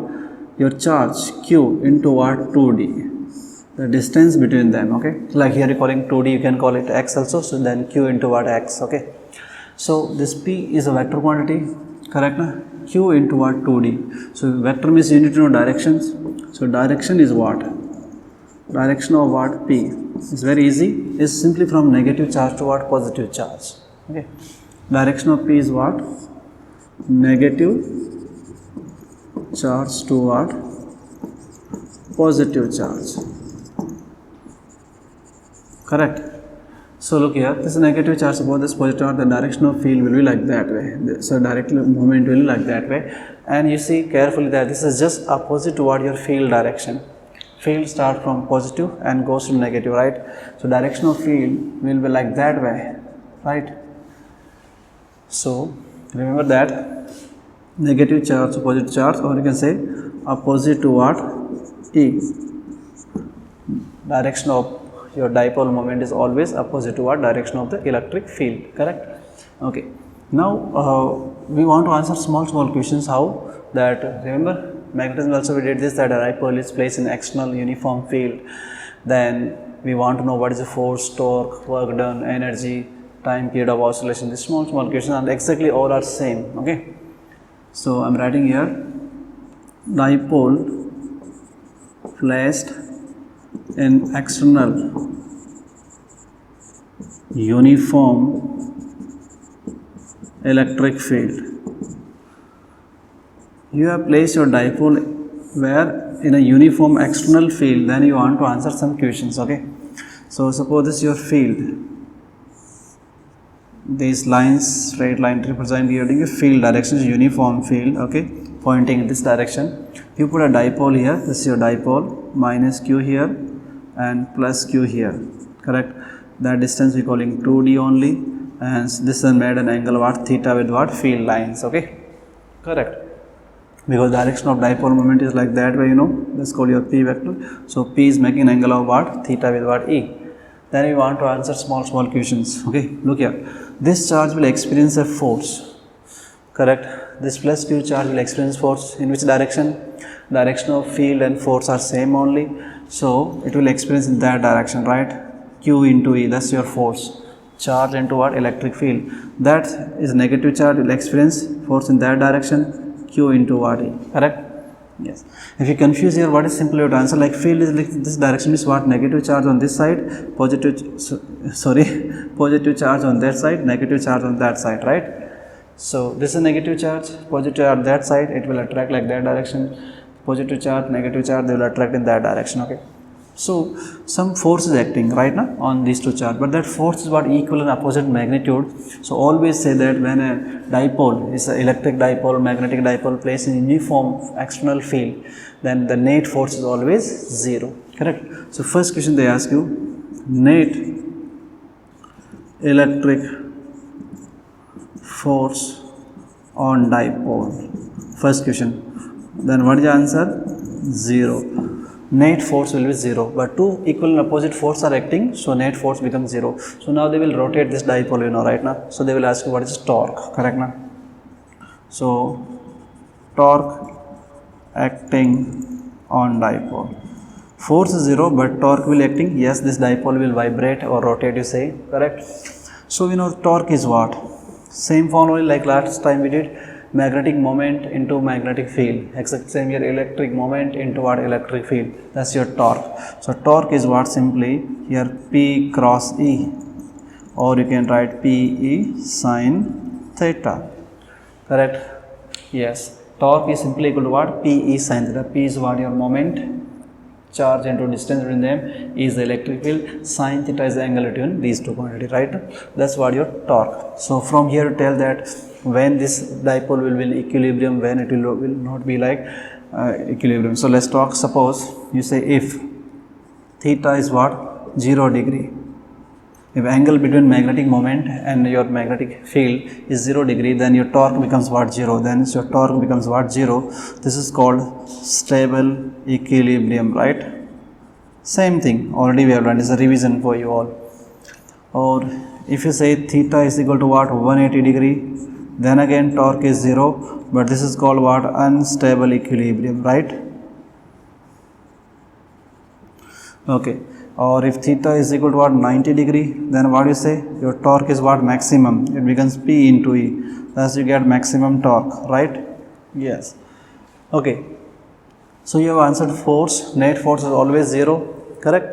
Your charge Q into what? 2d. The distance between them, okay. Like here you're calling 2d, you can call it x also. So then Q into what? X, okay. So this P is a vector quantity, correct na? Q into what? 2d. So vector means you need to know directions. So direction is what? Direction of what? P. It's very easy. It's simply from negative charge to what? Positive charge. Okay. Direction of P is what? Negative charge to what? Positive charge. Correct. So look here, this is negative charge about this positive charge, the direction of field will be like that way. So direct movement will be like that way. And you see carefully that this is just opposite to what your field direction. field start from positive and goes to negative, right? So direction of field will be like that way, right? So remember that negative charge to positive charge, or you can say opposite to what? E. Direction of your dipole moment is always opposite to what? Direction of the electric field, correct? Okay. Now we want to answer small questions. How that? Remember magnetism also we did this, that a dipole is placed in external uniform field. Then we want to know what is the force, torque, work done, energy, time period of oscillation. These small questions, and exactly all are same. Okay. So I am writing here dipole placed in external uniform electric field. You have placed your dipole where in a uniform external field, then you want to answer some questions. Okay. So suppose this is your field. These lines, straight line represent your field direction is uniform field, okay, pointing in this direction. You put a dipole here, this is your dipole, minus q here and plus q here, correct? That distance we calling 2d only, and this is made an angle what? Theta with what? Field lines, okay, correct? Because direction of dipole moment is like that way, you know, let's call your p vector. So p is making an angle of what? Theta with what? E. Then we want to answer small questions. Okay, look here. This charge will experience a force, correct? This plus q charge will experience force in which direction? Direction of field and force are same only. So it will experience in that direction, right? Q into E, that's your force. Charge into what? Electric field. That is negative charge will experience force in that direction. Q into what? E, correct? Yes. If you confuse here, what is simple? You have to answer like field is like this direction is what? Negative charge on this side, positive charge on that side, negative charge on that side, right? So this is negative charge, positive charge that side, it will attract like that direction. Positive charge, negative charge, they will attract in that direction. Okay. So some force is acting right now on these two charges, but that force is what? Equal and opposite magnitude. So always say that when a dipole is an electric dipole, magnetic dipole placed in uniform external field, then the net force is always 0. Correct? So first question they ask you, net electric force on dipole. First question. Then what is the answer? 0. Net force will be 0, but two equal and opposite forces are acting, so net force becomes 0. So now they will rotate this dipole, you know, right now. So they will ask you what is torque, correct now? So torque acting on dipole. Force is 0, but torque will acting. Yes, this dipole will vibrate or rotate, you say, correct? So we know torque is what? Same formula like last time we did. Magnetic moment into magnetic field, exact same here, electric moment into what? Electric field, that's your torque. So torque is what? Simply here P cross E, or you can write PE sin theta, correct? Yes, torque is simply equal to what? PE sin theta. P is what? Your moment, charge into distance between them is the electric field, sin theta is the angle between these two quantities, right? That's what your torque. So from here to tell that when this dipole will be in equilibrium, when it will not be like equilibrium. So let's talk, suppose you say if theta is what? 0 degree. If angle between magnetic moment and your magnetic field is 0 degree, then your torque becomes what? 0. Then your torque becomes what? 0. This is called stable equilibrium, right? Same thing already we have done, is a revision for you all. Or if you say theta is equal to what? 180 degree, then again torque is 0, but this is called what? Unstable equilibrium, right? Okay. Or if theta is equal to what? 90 degree, then what you say? Your torque is what? Maximum. It becomes P into E. Thus you get maximum torque, right? Yes. Okay. So you have answered force. Net force is always 0, correct?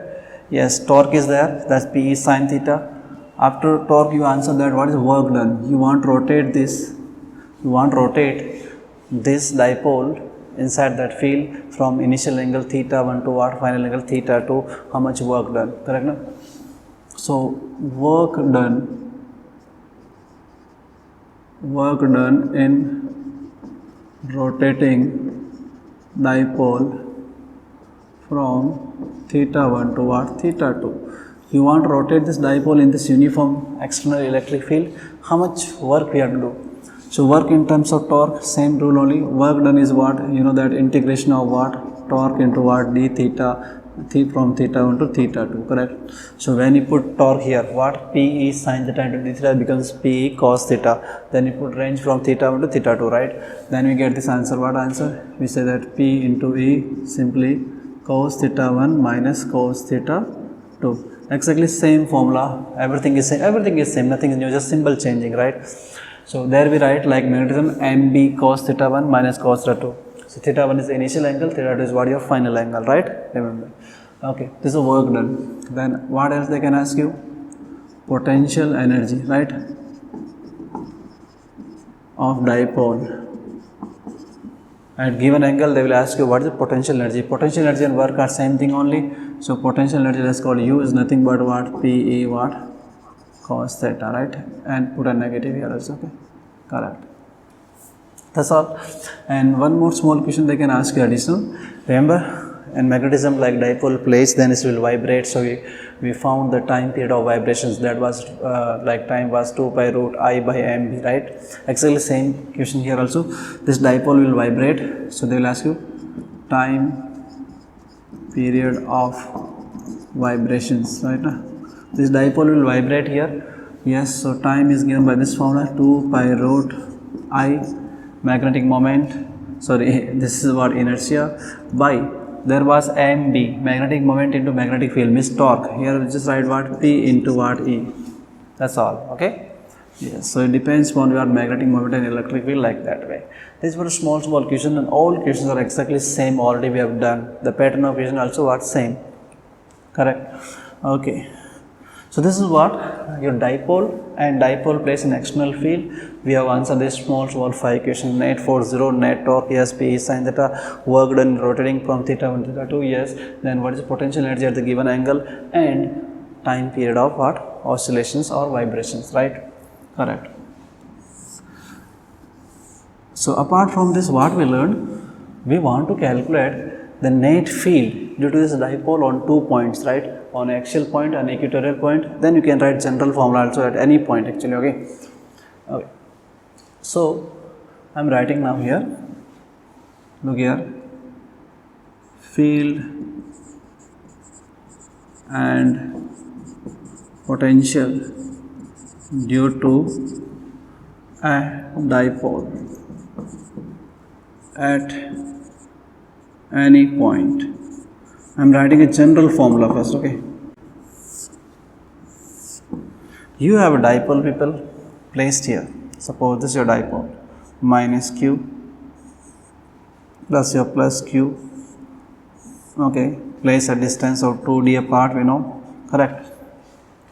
Yes. Torque is there. That's P sin theta. After torque you answer that what is work done. You want to rotate this. You want to rotate this dipole inside that field from initial angle theta 1 to what? Final angle theta 2. How much work done, correct? No? So work done in rotating dipole from theta 1 to what? Theta 2. You want to rotate this dipole in this uniform external electric field. How much work we have to do? So work in terms of torque, same rule only. Work done is what? You know that integration of what? Torque into what? D theta from theta 1 to theta 2, correct? So when you put torque here, what? Pe sin theta into d theta becomes Pe cos theta. Then you put range from theta 1 to theta 2, right? Then we get this answer. What answer? We say that P into E simply cos theta 1 minus cos theta 2. Exactly same formula. Everything is same, nothing is new, just symbol changing, right? So there we write like magnetism MB cos theta 1 minus cos theta 2. So theta 1 is the initial angle, theta 2 is what? Your final angle, right? Remember. Okay, this is work done. Then what else they can ask you? Potential energy, right? Of dipole. At given angle, they will ask you what is the potential energy. Potential energy and work are same thing only. So potential energy, let's call U, is nothing but what? Pe what? Cos theta, right? And put a negative here also, okay? Correct. That's all. And one more small question they can ask you additional. Remember, in magnetism, like dipole placed, then it will vibrate. So we found the time period of vibrations. That was like time was 2 pi root I by mb, right? Exactly same question here also. This dipole will vibrate. So they will ask you time period of vibrations, right? This dipole will vibrate here. Yes, so time is given by this formula 2 pi root I magnetic moment. Sorry, this is what inertia by there was mb magnetic moment into magnetic field means torque. Here we just write what? P into what? E. That's all. Okay. Yes. So it depends upon your magnetic moment and electric field like that way. This was a small question, and all questions are exactly same. Already we have done. The pattern of question also what? Same. Correct. Okay. So this is what your dipole and dipole placed in external field. We have answered this small 5 questions. Net force 0, net torque yes, P sin theta, work done rotating from theta 1 to theta 2 yes. Then what is the potential energy at the given angle and time period of what? Oscillations or vibrations, right? Correct. So apart from this, what we learned, we want to calculate the net field due to this dipole on 2 points, right? On axial point and equatorial point. Then you can write general formula also at any point actually, okay? Okay. So I am writing now here. Look here. Field and potential due to a dipole at any point. I am writing a general formula first, okay? You have a dipole, people, placed here. Suppose this is your dipole, minus q plus your plus q, okay? Place a distance of 2d apart, we know, correct?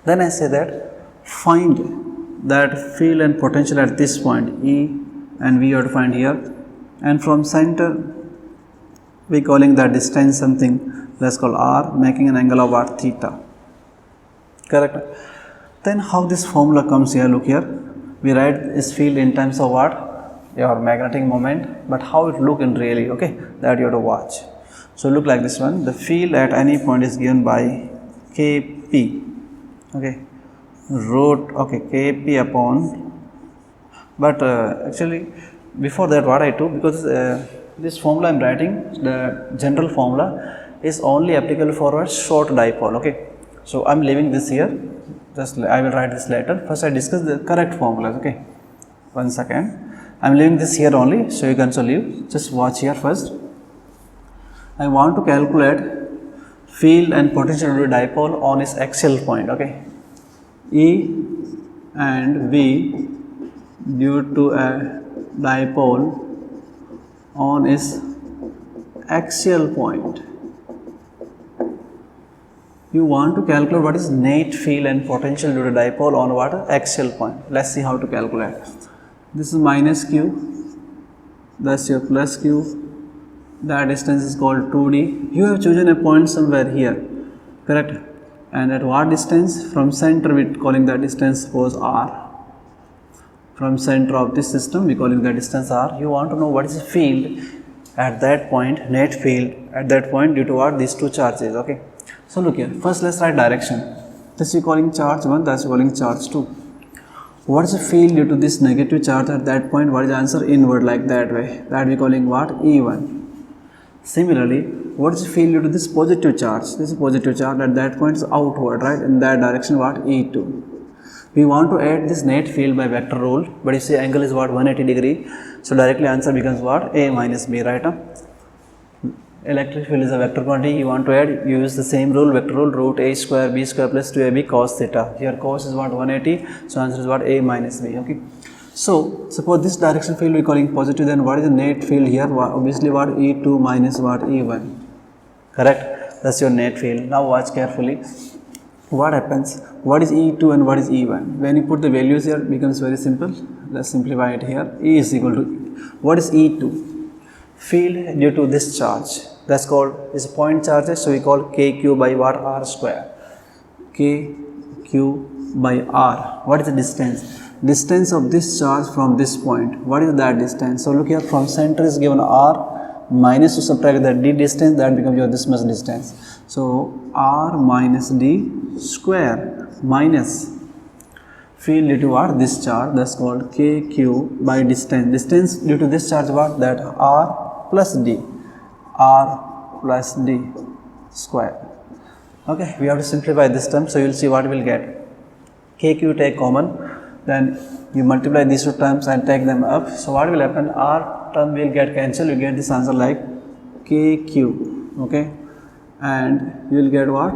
Then I say that find that field and potential at this point, E and V you have to find here, and from center we calling that distance something, let's call r, making an angle of what? Theta, correct? Then how this formula comes here, look here, we write this field in terms of what? Your magnetic moment, but how it look in really, okay? That you have to watch. So look like this one, the field at any point is given by Kp, okay, root, okay, Kp upon, but actually before that what I do, because this formula I am writing, the general formula is only applicable for a short dipole, okay? So I am leaving this here, just I will write this later. First I discuss the correct formulas, okay? 1 second. I am leaving this here only, so you can also leave. Just watch here first. I want to calculate field and potential due to dipole on its axial point, okay? E and V due to a dipole on its axial point. You want to calculate what is net field and potential due to dipole on what? Axial point. Let's see how to calculate. This is minus q, that's your plus q, that distance is called 2d. You have chosen a point somewhere here, correct? And at what distance? From center we calling that distance suppose r. From center of this system we calling that distance r. You want to know what is the field at that point, net field at that point due to what? These two charges. Okay, so look here, first let's write direction. This we calling charge 1, that's calling charge 2. What is the field due to this negative charge at that point? What is the answer? Inward, like that way, that we calling what? E1. Similarly, what is the field due to this positive charge? This is positive charge at that point is outward, right? In that direction, what? E2. We want to add this net field by vector rule, but you see angle is what? 180 degree. So directly answer becomes what? A minus B, right? Electric field is a vector quantity. You want to add, you use the same rule, vector rule, root A square B square plus 2AB cos theta. Here cos is what? 180. So answer is what? A minus B. Okay. So suppose this direction field we are calling positive, then what is the net field here? Obviously what? E2 minus what? E1. Correct? That's your net field. Now watch carefully. What happens? What is E2 and what is E1? When you put the values here, it becomes very simple. Let's simplify it here. E is equal to, what is E2? Field due to this charge. That's called, is point charges. So we call KQ by what? R square. KQ by R. What is the distance? Distance of this charge from this point. What is that distance? So look here, from center is given R minus to subtract the D distance, that becomes your this much distance. So R minus D square minus field due to what? This charge, that's called KQ by distance. Distance due to this charge what? That R plus D. R plus D square. Okay, we have to simplify this term, so you will see what we will get. KQ take common, then you multiply these two terms and take them up. So what will happen? R term will get cancelled. You get this answer like KQ. Okay, and you will get what?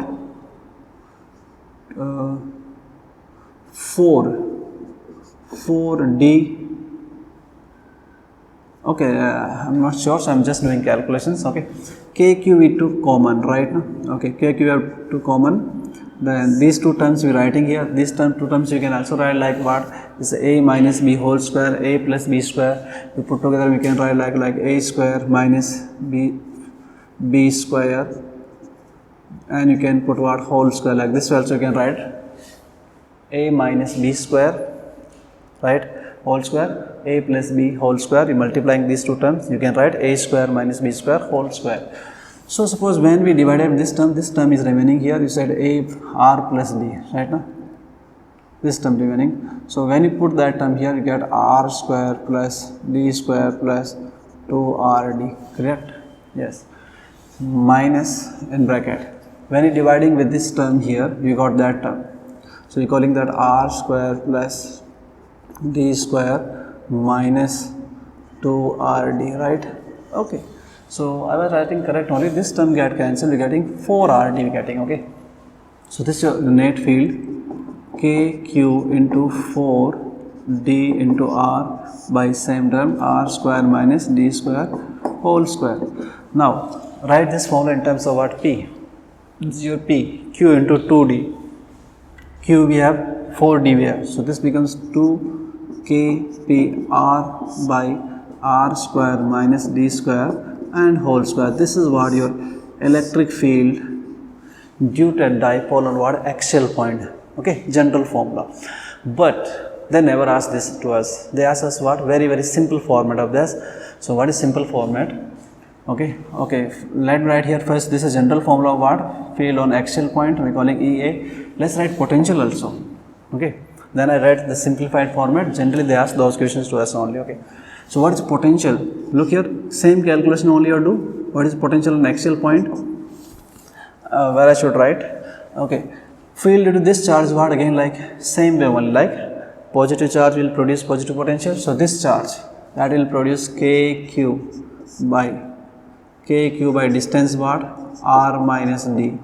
4D. Okay, I'm not sure, so I'm just doing calculations. Okay, KQ we took common, right? Okay, KQ we have to common. Then these two terms we are writing here. These two terms you can also write like what? Is A minus B whole square, A plus B square. We put together, we can write like A square minus B square, and you can put what? Whole square. Like this also you can write A minus B square, right? Whole square, A plus B whole square. You multiplying these two terms, you can write A square minus B square whole square. So suppose when we divided this term is remaining here. You said A R plus D, right now? This term remaining. So when you put that term here, you get R square plus D square plus 2RD, correct? Yes. Minus in bracket. When you dividing with this term here, you got that term. So you calling that R square plus D square minus 2RD, right? Okay. So I was writing correct only. This term get cancelled. We are getting 4RD. We are getting, okay. So this is your net field KQ into 4D into R by same term R square minus D square whole square. Now write this formula in terms of what? P. This is your P. Q into 2D. Q we have, 4D we have. So this becomes 2KPR by R square minus D square and whole square. This is what your electric field due to a dipole on what? Axial point. Okay, general formula. But they never ask this to us. They ask us what? Very simple format of this. So what is simple format? Okay, let me write here first. This is general formula of what? Field on axial point. We are calling EA. Let's write potential also. Okay, then I write the simplified format. Generally they ask those questions to us only. Okay. So what is potential? Look here, same calculation only you do. What is potential on axial point? Where I should write? Okay, field due to this charge what? Again like same way only, like positive charge will produce positive potential. So this charge that will produce KQ by distance what? R minus D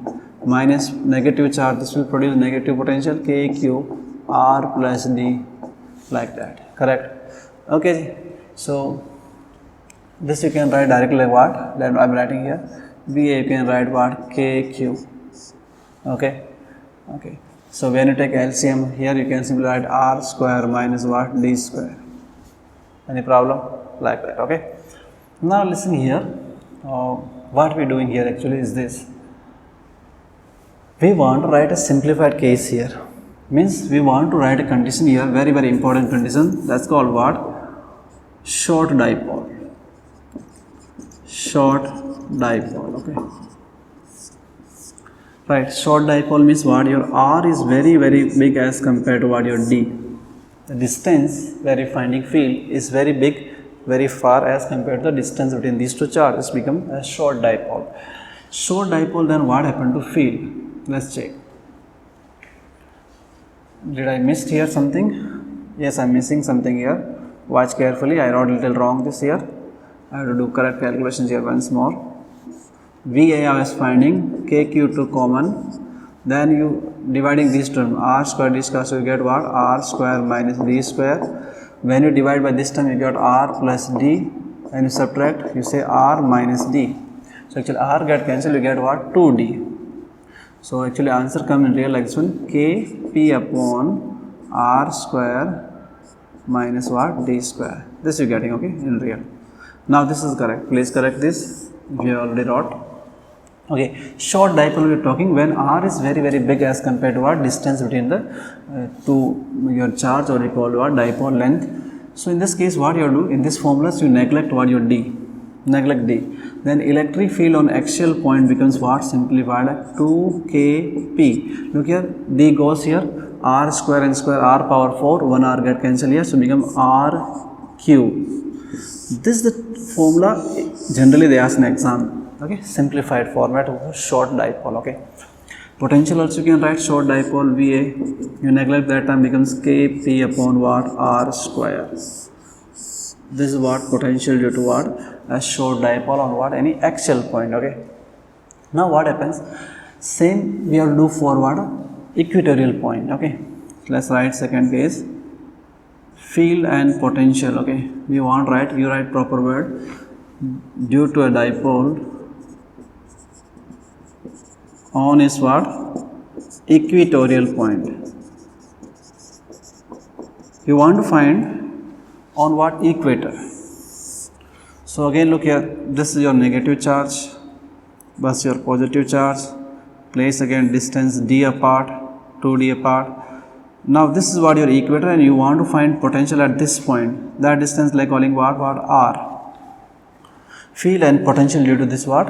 minus negative charge. This will produce negative potential KQ R plus D, like that. Correct? Okay. So this you can write directly like what? Then I am writing here. VA you can write what? KQ. Okay. So when you take LCM here, you can simply write R square minus what? D square. Any problem? Like that. Okay. Now listen here. What we are doing here actually is this. We want to write a simplified case here. Means we want to write a condition here. Very important condition. That's called what? Short dipole. short dipole. Okay, right, short dipole means what? Your r is very big as compared to what? Your d. The distance where you finding field is very big, very far as compared to the distance between these two charges, become a short dipole. Short dipole, then what happened to field? Let's check. Did I missed here something? Yes, I'm missing something here. Watch carefully. I wrote a little wrong this here. I have to do correct calculations here once more. VA I was finding, KQ2 common. Then you dividing these terms, r square d square, so you get what? R square minus d square. When you divide by this term, you get r plus d. When you subtract, you say r minus d. So actually r get cancelled, you get what? 2d. So actually answer come in real like this one, kp upon r square minus what? D square. This you getting, okay, in real. Now this is correct. Please correct this. We already wrote. Okay, short dipole we are talking when r is very big as compared to what? Distance between the two your charge, or you call what? Dipole length. So in this case, what you do in this formulas, you neglect what? Your d. Neglect d. Then electric field on axial point becomes what? Simplified like 2kp. Look here, d goes here, r square and square, r power 4, 1 r get cancelled here, so become rq. This is the formula generally they ask in exam. Okay, simplified format of short dipole. Okay, potential also you can write short dipole VA. You neglect that term, becomes kp upon what? R square. This is what? Potential due to what? A short dipole on what? Any axial point. Okay, now what happens? Same we have to do for what? Equatorial point. Okay, let's write second case. Field and potential. Okay, we want write, you write proper word. Due to a dipole on is what? Equatorial point. You want to find on what? Equator. So again look here, this is your negative charge plus your positive charge. Place again distance d apart, 2d apart. Now this is what your equator, and you want to find potential at this point. That distance like calling what? R. Field and potential due to this what?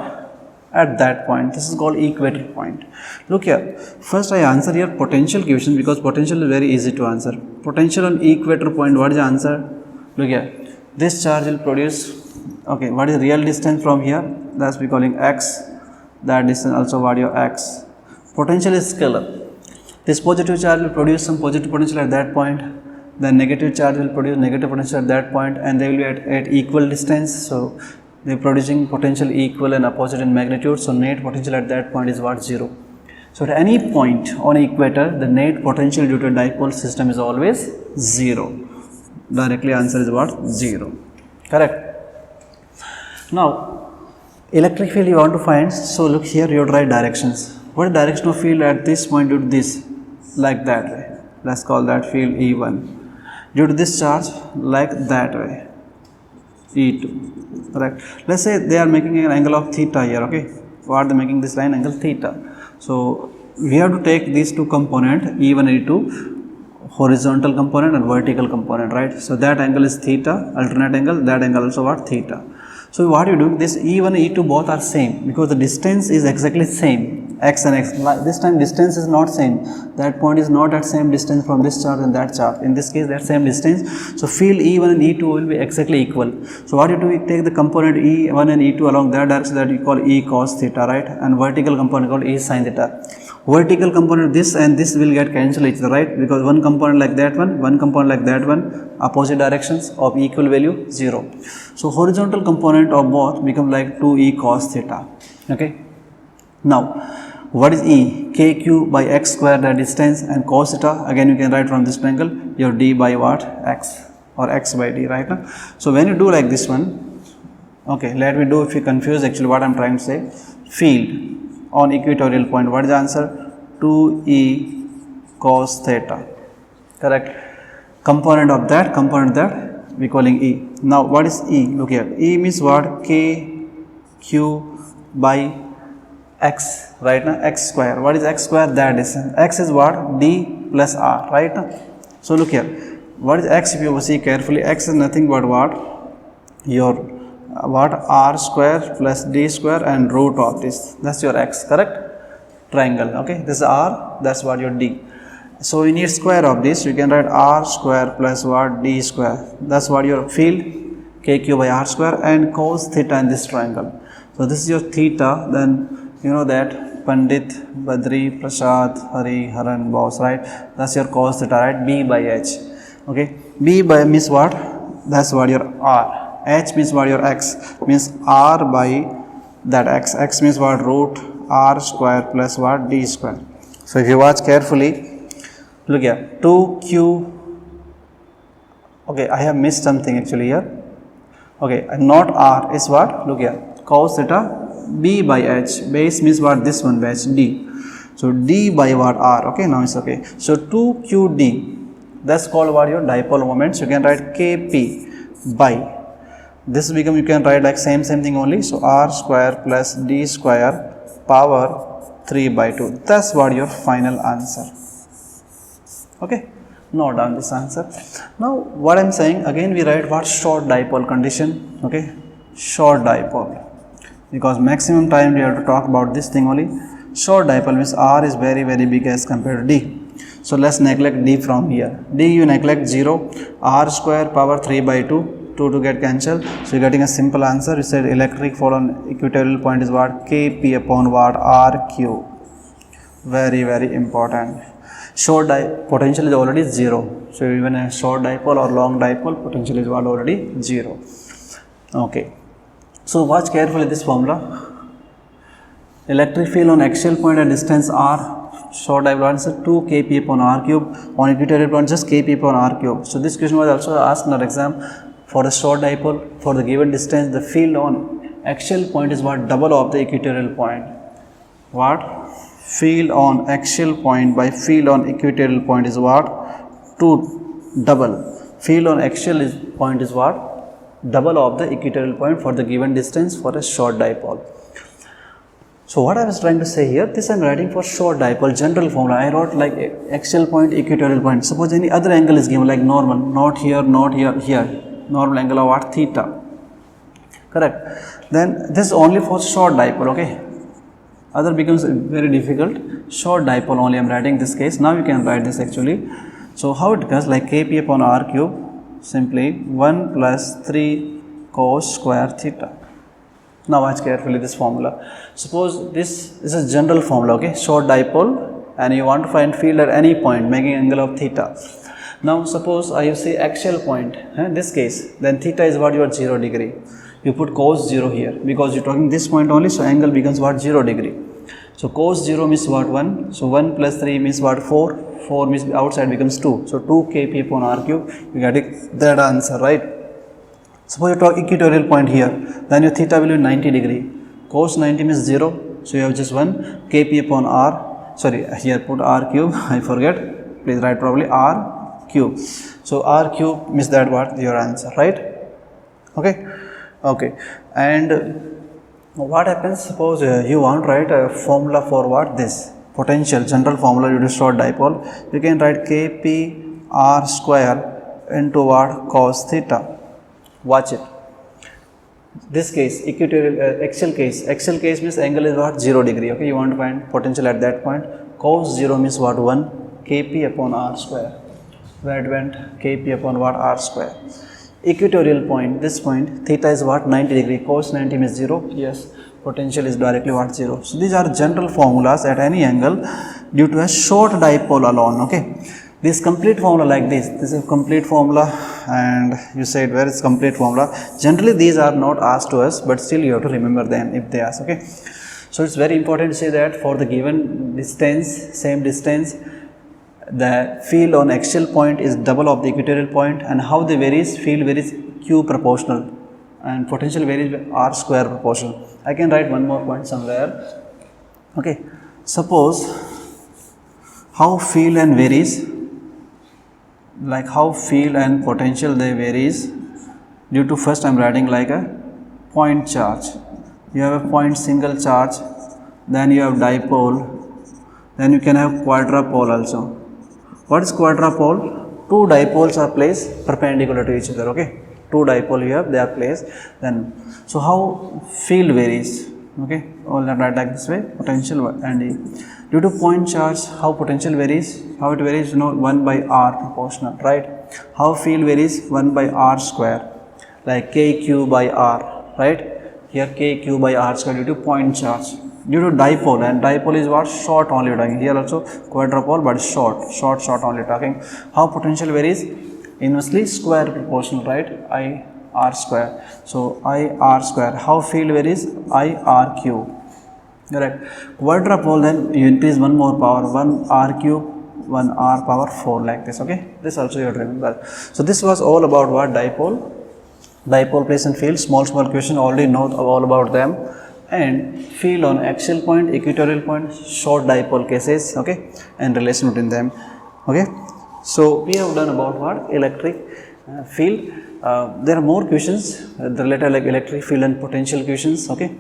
At that point. This is called equator point. Look here, first I answer here potential question, because potential is very easy to answer. Potential on equator point, what is the answer? Look here, this charge will produce, okay, what is real distance from here? That's we calling x. That distance also what? Your x. Potential is scalar. This positive charge will produce some positive potential at that point. The negative charge will produce negative potential at that point, and they will be at equal distance. So they are producing potential equal and opposite in magnitude. So net potential at that point is what? 0. So at any point on equator, the net potential due to dipole system is always 0. Directly answer is what? 0. Correct. Now electric field you want to find. So look here, you write directions. What is direction of field at this point due to this? Like that way. Let's call that field E1. Due to this charge, like that way, E2. Correct. Let's say they are making an angle of theta here. Okay, what they making this line? Angle theta. So we have to take these two components, E1 and E2, horizontal component and vertical component, right? So that angle is theta, alternate angle. That angle also what? Theta. So what you do, this E1 and E2 both are same, because the distance is exactly same, x and x. This time distance is not same. That point is not at same distance from this chart and that chart. In this case, that same distance. So field E1 and E2 will be exactly equal. So what you do, you take the component E1 and E2 along that direction, that you call E cos theta, right? And vertical component called E sin theta. Vertical component, this and this will get cancelled each other, right? Because one component like that one component like that one, opposite directions of equal value, 0. So horizontal component of both become like 2E cos theta. Okay. Now what is E? KQ by x square, the distance, and cos theta. Again you can write from this angle your d by what? X, or x by d, right? So when you do like this one, okay, let me do, if you confuse actually what I am trying to say. Field on equatorial point, what is the answer? 2E cos theta. Correct. Component of that, component that, we calling E. Now what is E? Look here, E means what? K Q by x, right now, x square. What is x square? That distance. X is what? D plus R, right now. So look here, what is x? If you see carefully, x is nothing but what? Your what r square plus d square and root of this. That's your x, correct? Triangle. Okay, this is r, that's what your d. So we need square of this. You can write r square plus what, d square. That's what your field, k cube by r square, and cos theta in this triangle. So this is your theta. Then you know that Pandit, Badri, Prasad, Hari, Haran, Boss, right? That's your cos theta, right? B by h. Okay, B by means what? That's what your r. H means what, your x, means r by that x. X means what, root r square plus what, d square. So if you watch carefully, look here, 2q, okay, I have missed something actually here. Okay, and not r is what, look here, cos theta b by h. Base means what, this one by h, d. So d by what, r. Okay, now it's okay. So 2qd, that's called what, your dipole moments. You can write kp by this become, you can write like same thing only. So r square plus d square power 3 by 2. That's what your final answer. Okay, note down this answer. Now what I'm saying, again we write what, short dipole condition. Okay, short dipole, because maximum time we have to talk about this thing only. Short dipole means r is very big as compared to d. So let's neglect d from here. D you neglect 0, r square power 3 by 2, 2 to get cancelled. So you're getting a simple answer. You said electric field on equatorial point is what, kp upon what, r cube. Very important. Short potential is already 0. So even a short dipole or long dipole, potential is what, already 0. Okay. So watch carefully this formula. Electric field on axial point at distance r, short dipole answer 2 kp upon r cube. On equatorial point just kp upon r cube. So this question was also asked in our exam. For the short dipole, for the given distance, the field on axial point is what, double of the equatorial point. What? Field on axial point by field on equatorial point is what? 2 double. Field on axial point is what? Double of the equatorial point for the given distance for a short dipole. So what I was trying to say here, this I am writing for short dipole, general formula. I wrote like axial point, equatorial point. Suppose any other angle is given, like normal, not here, here. Normal angle of what? Theta. Correct. Then this is only for short dipole, okay? Other becomes very difficult. Short dipole only I am writing this case. Now you can write this actually. So how it goes, like kp upon r cube, simply 1 plus 3 cos square theta. Now watch carefully this formula. Suppose this is a general formula, okay? Short dipole, and you want to find field at any point making angle of theta. Now suppose I say axial point, in this case, then theta is what, your 0 degree. You put cos 0 here, because you're talking this point only, so angle becomes what, 0 degree. So cos 0 means what, 1. So 1 plus 3 means what, 4. 4 means outside becomes 2. So 2 kp upon r cube, you get that answer, right? Suppose you talk equatorial point here, then your theta will be 90 degree. Cos 90 means 0, so you have just 1 kp upon r, sorry, here put r cube, I forget, please write probably r cube. So r cube means that what, your answer, right? Okay, and what happens, suppose you want to write a formula for what, this potential, general formula due to short dipole. You can write kp r square into what, cos theta. Watch it. This case, equatorial, axial case means angle is what, 0 degree, okay? You want to find potential at that point. Cos 0 means what, 1 kp upon r square. Where it went, kp upon what, r square. Equatorial point, this point, theta is what, 90 degree, cos 90 means 0, yes, potential is directly what, 0. So these are general formulas at any angle due to a short dipole alone, okay? This complete formula like this is a complete formula, and you said where is complete formula. Generally these are not asked to us, but still you have to remember them if they ask, okay? So it's very important to say that for the given distance, same distance, the field on axial point is double of the equatorial point, and how they varies, field varies q proportional and potential varies r square proportional. I can write one more point somewhere, okay? Suppose how field and varies, like how field and potential they varies due to, first I am writing like a point charge. You have a point single charge, then you have dipole, then you can have quadrupole also. What is quadrupole? Two dipoles are placed perpendicular to each other, okay? two dipole you have, they are placed. Then so how field varies? Okay, all that write like this way, potential and E. Due to point charge, how potential varies? How it varies? You know, 1 by R proportional, right? How field varies? 1 by R square, like KQ by R, right? Here KQ by R square due to point charge. Due to dipole, and dipole is what? Short only talking. Here also quadrupole, but short only talking. How potential varies? Inversely square proportional, right? I R square. So I R square. How field varies? I R cube. Correct. Quadrupole, then you increase one more power, 1 R cube, 1 R power 4, like this. Okay, this also you have to remember. So this was all about what? Dipole place and field. Small question, already know all about them. And field on axial point, equatorial point, short dipole cases, okay, and relation between them. Okay, so we have done about what? Electric field. There are more questions related, like electric field and potential questions, okay,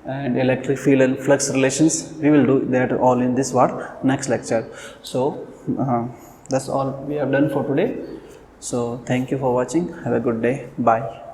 and electric field and flux relations. We will do that all in this what? Next lecture. So that's all we have done for today. So thank you for watching. Have a good day. Bye.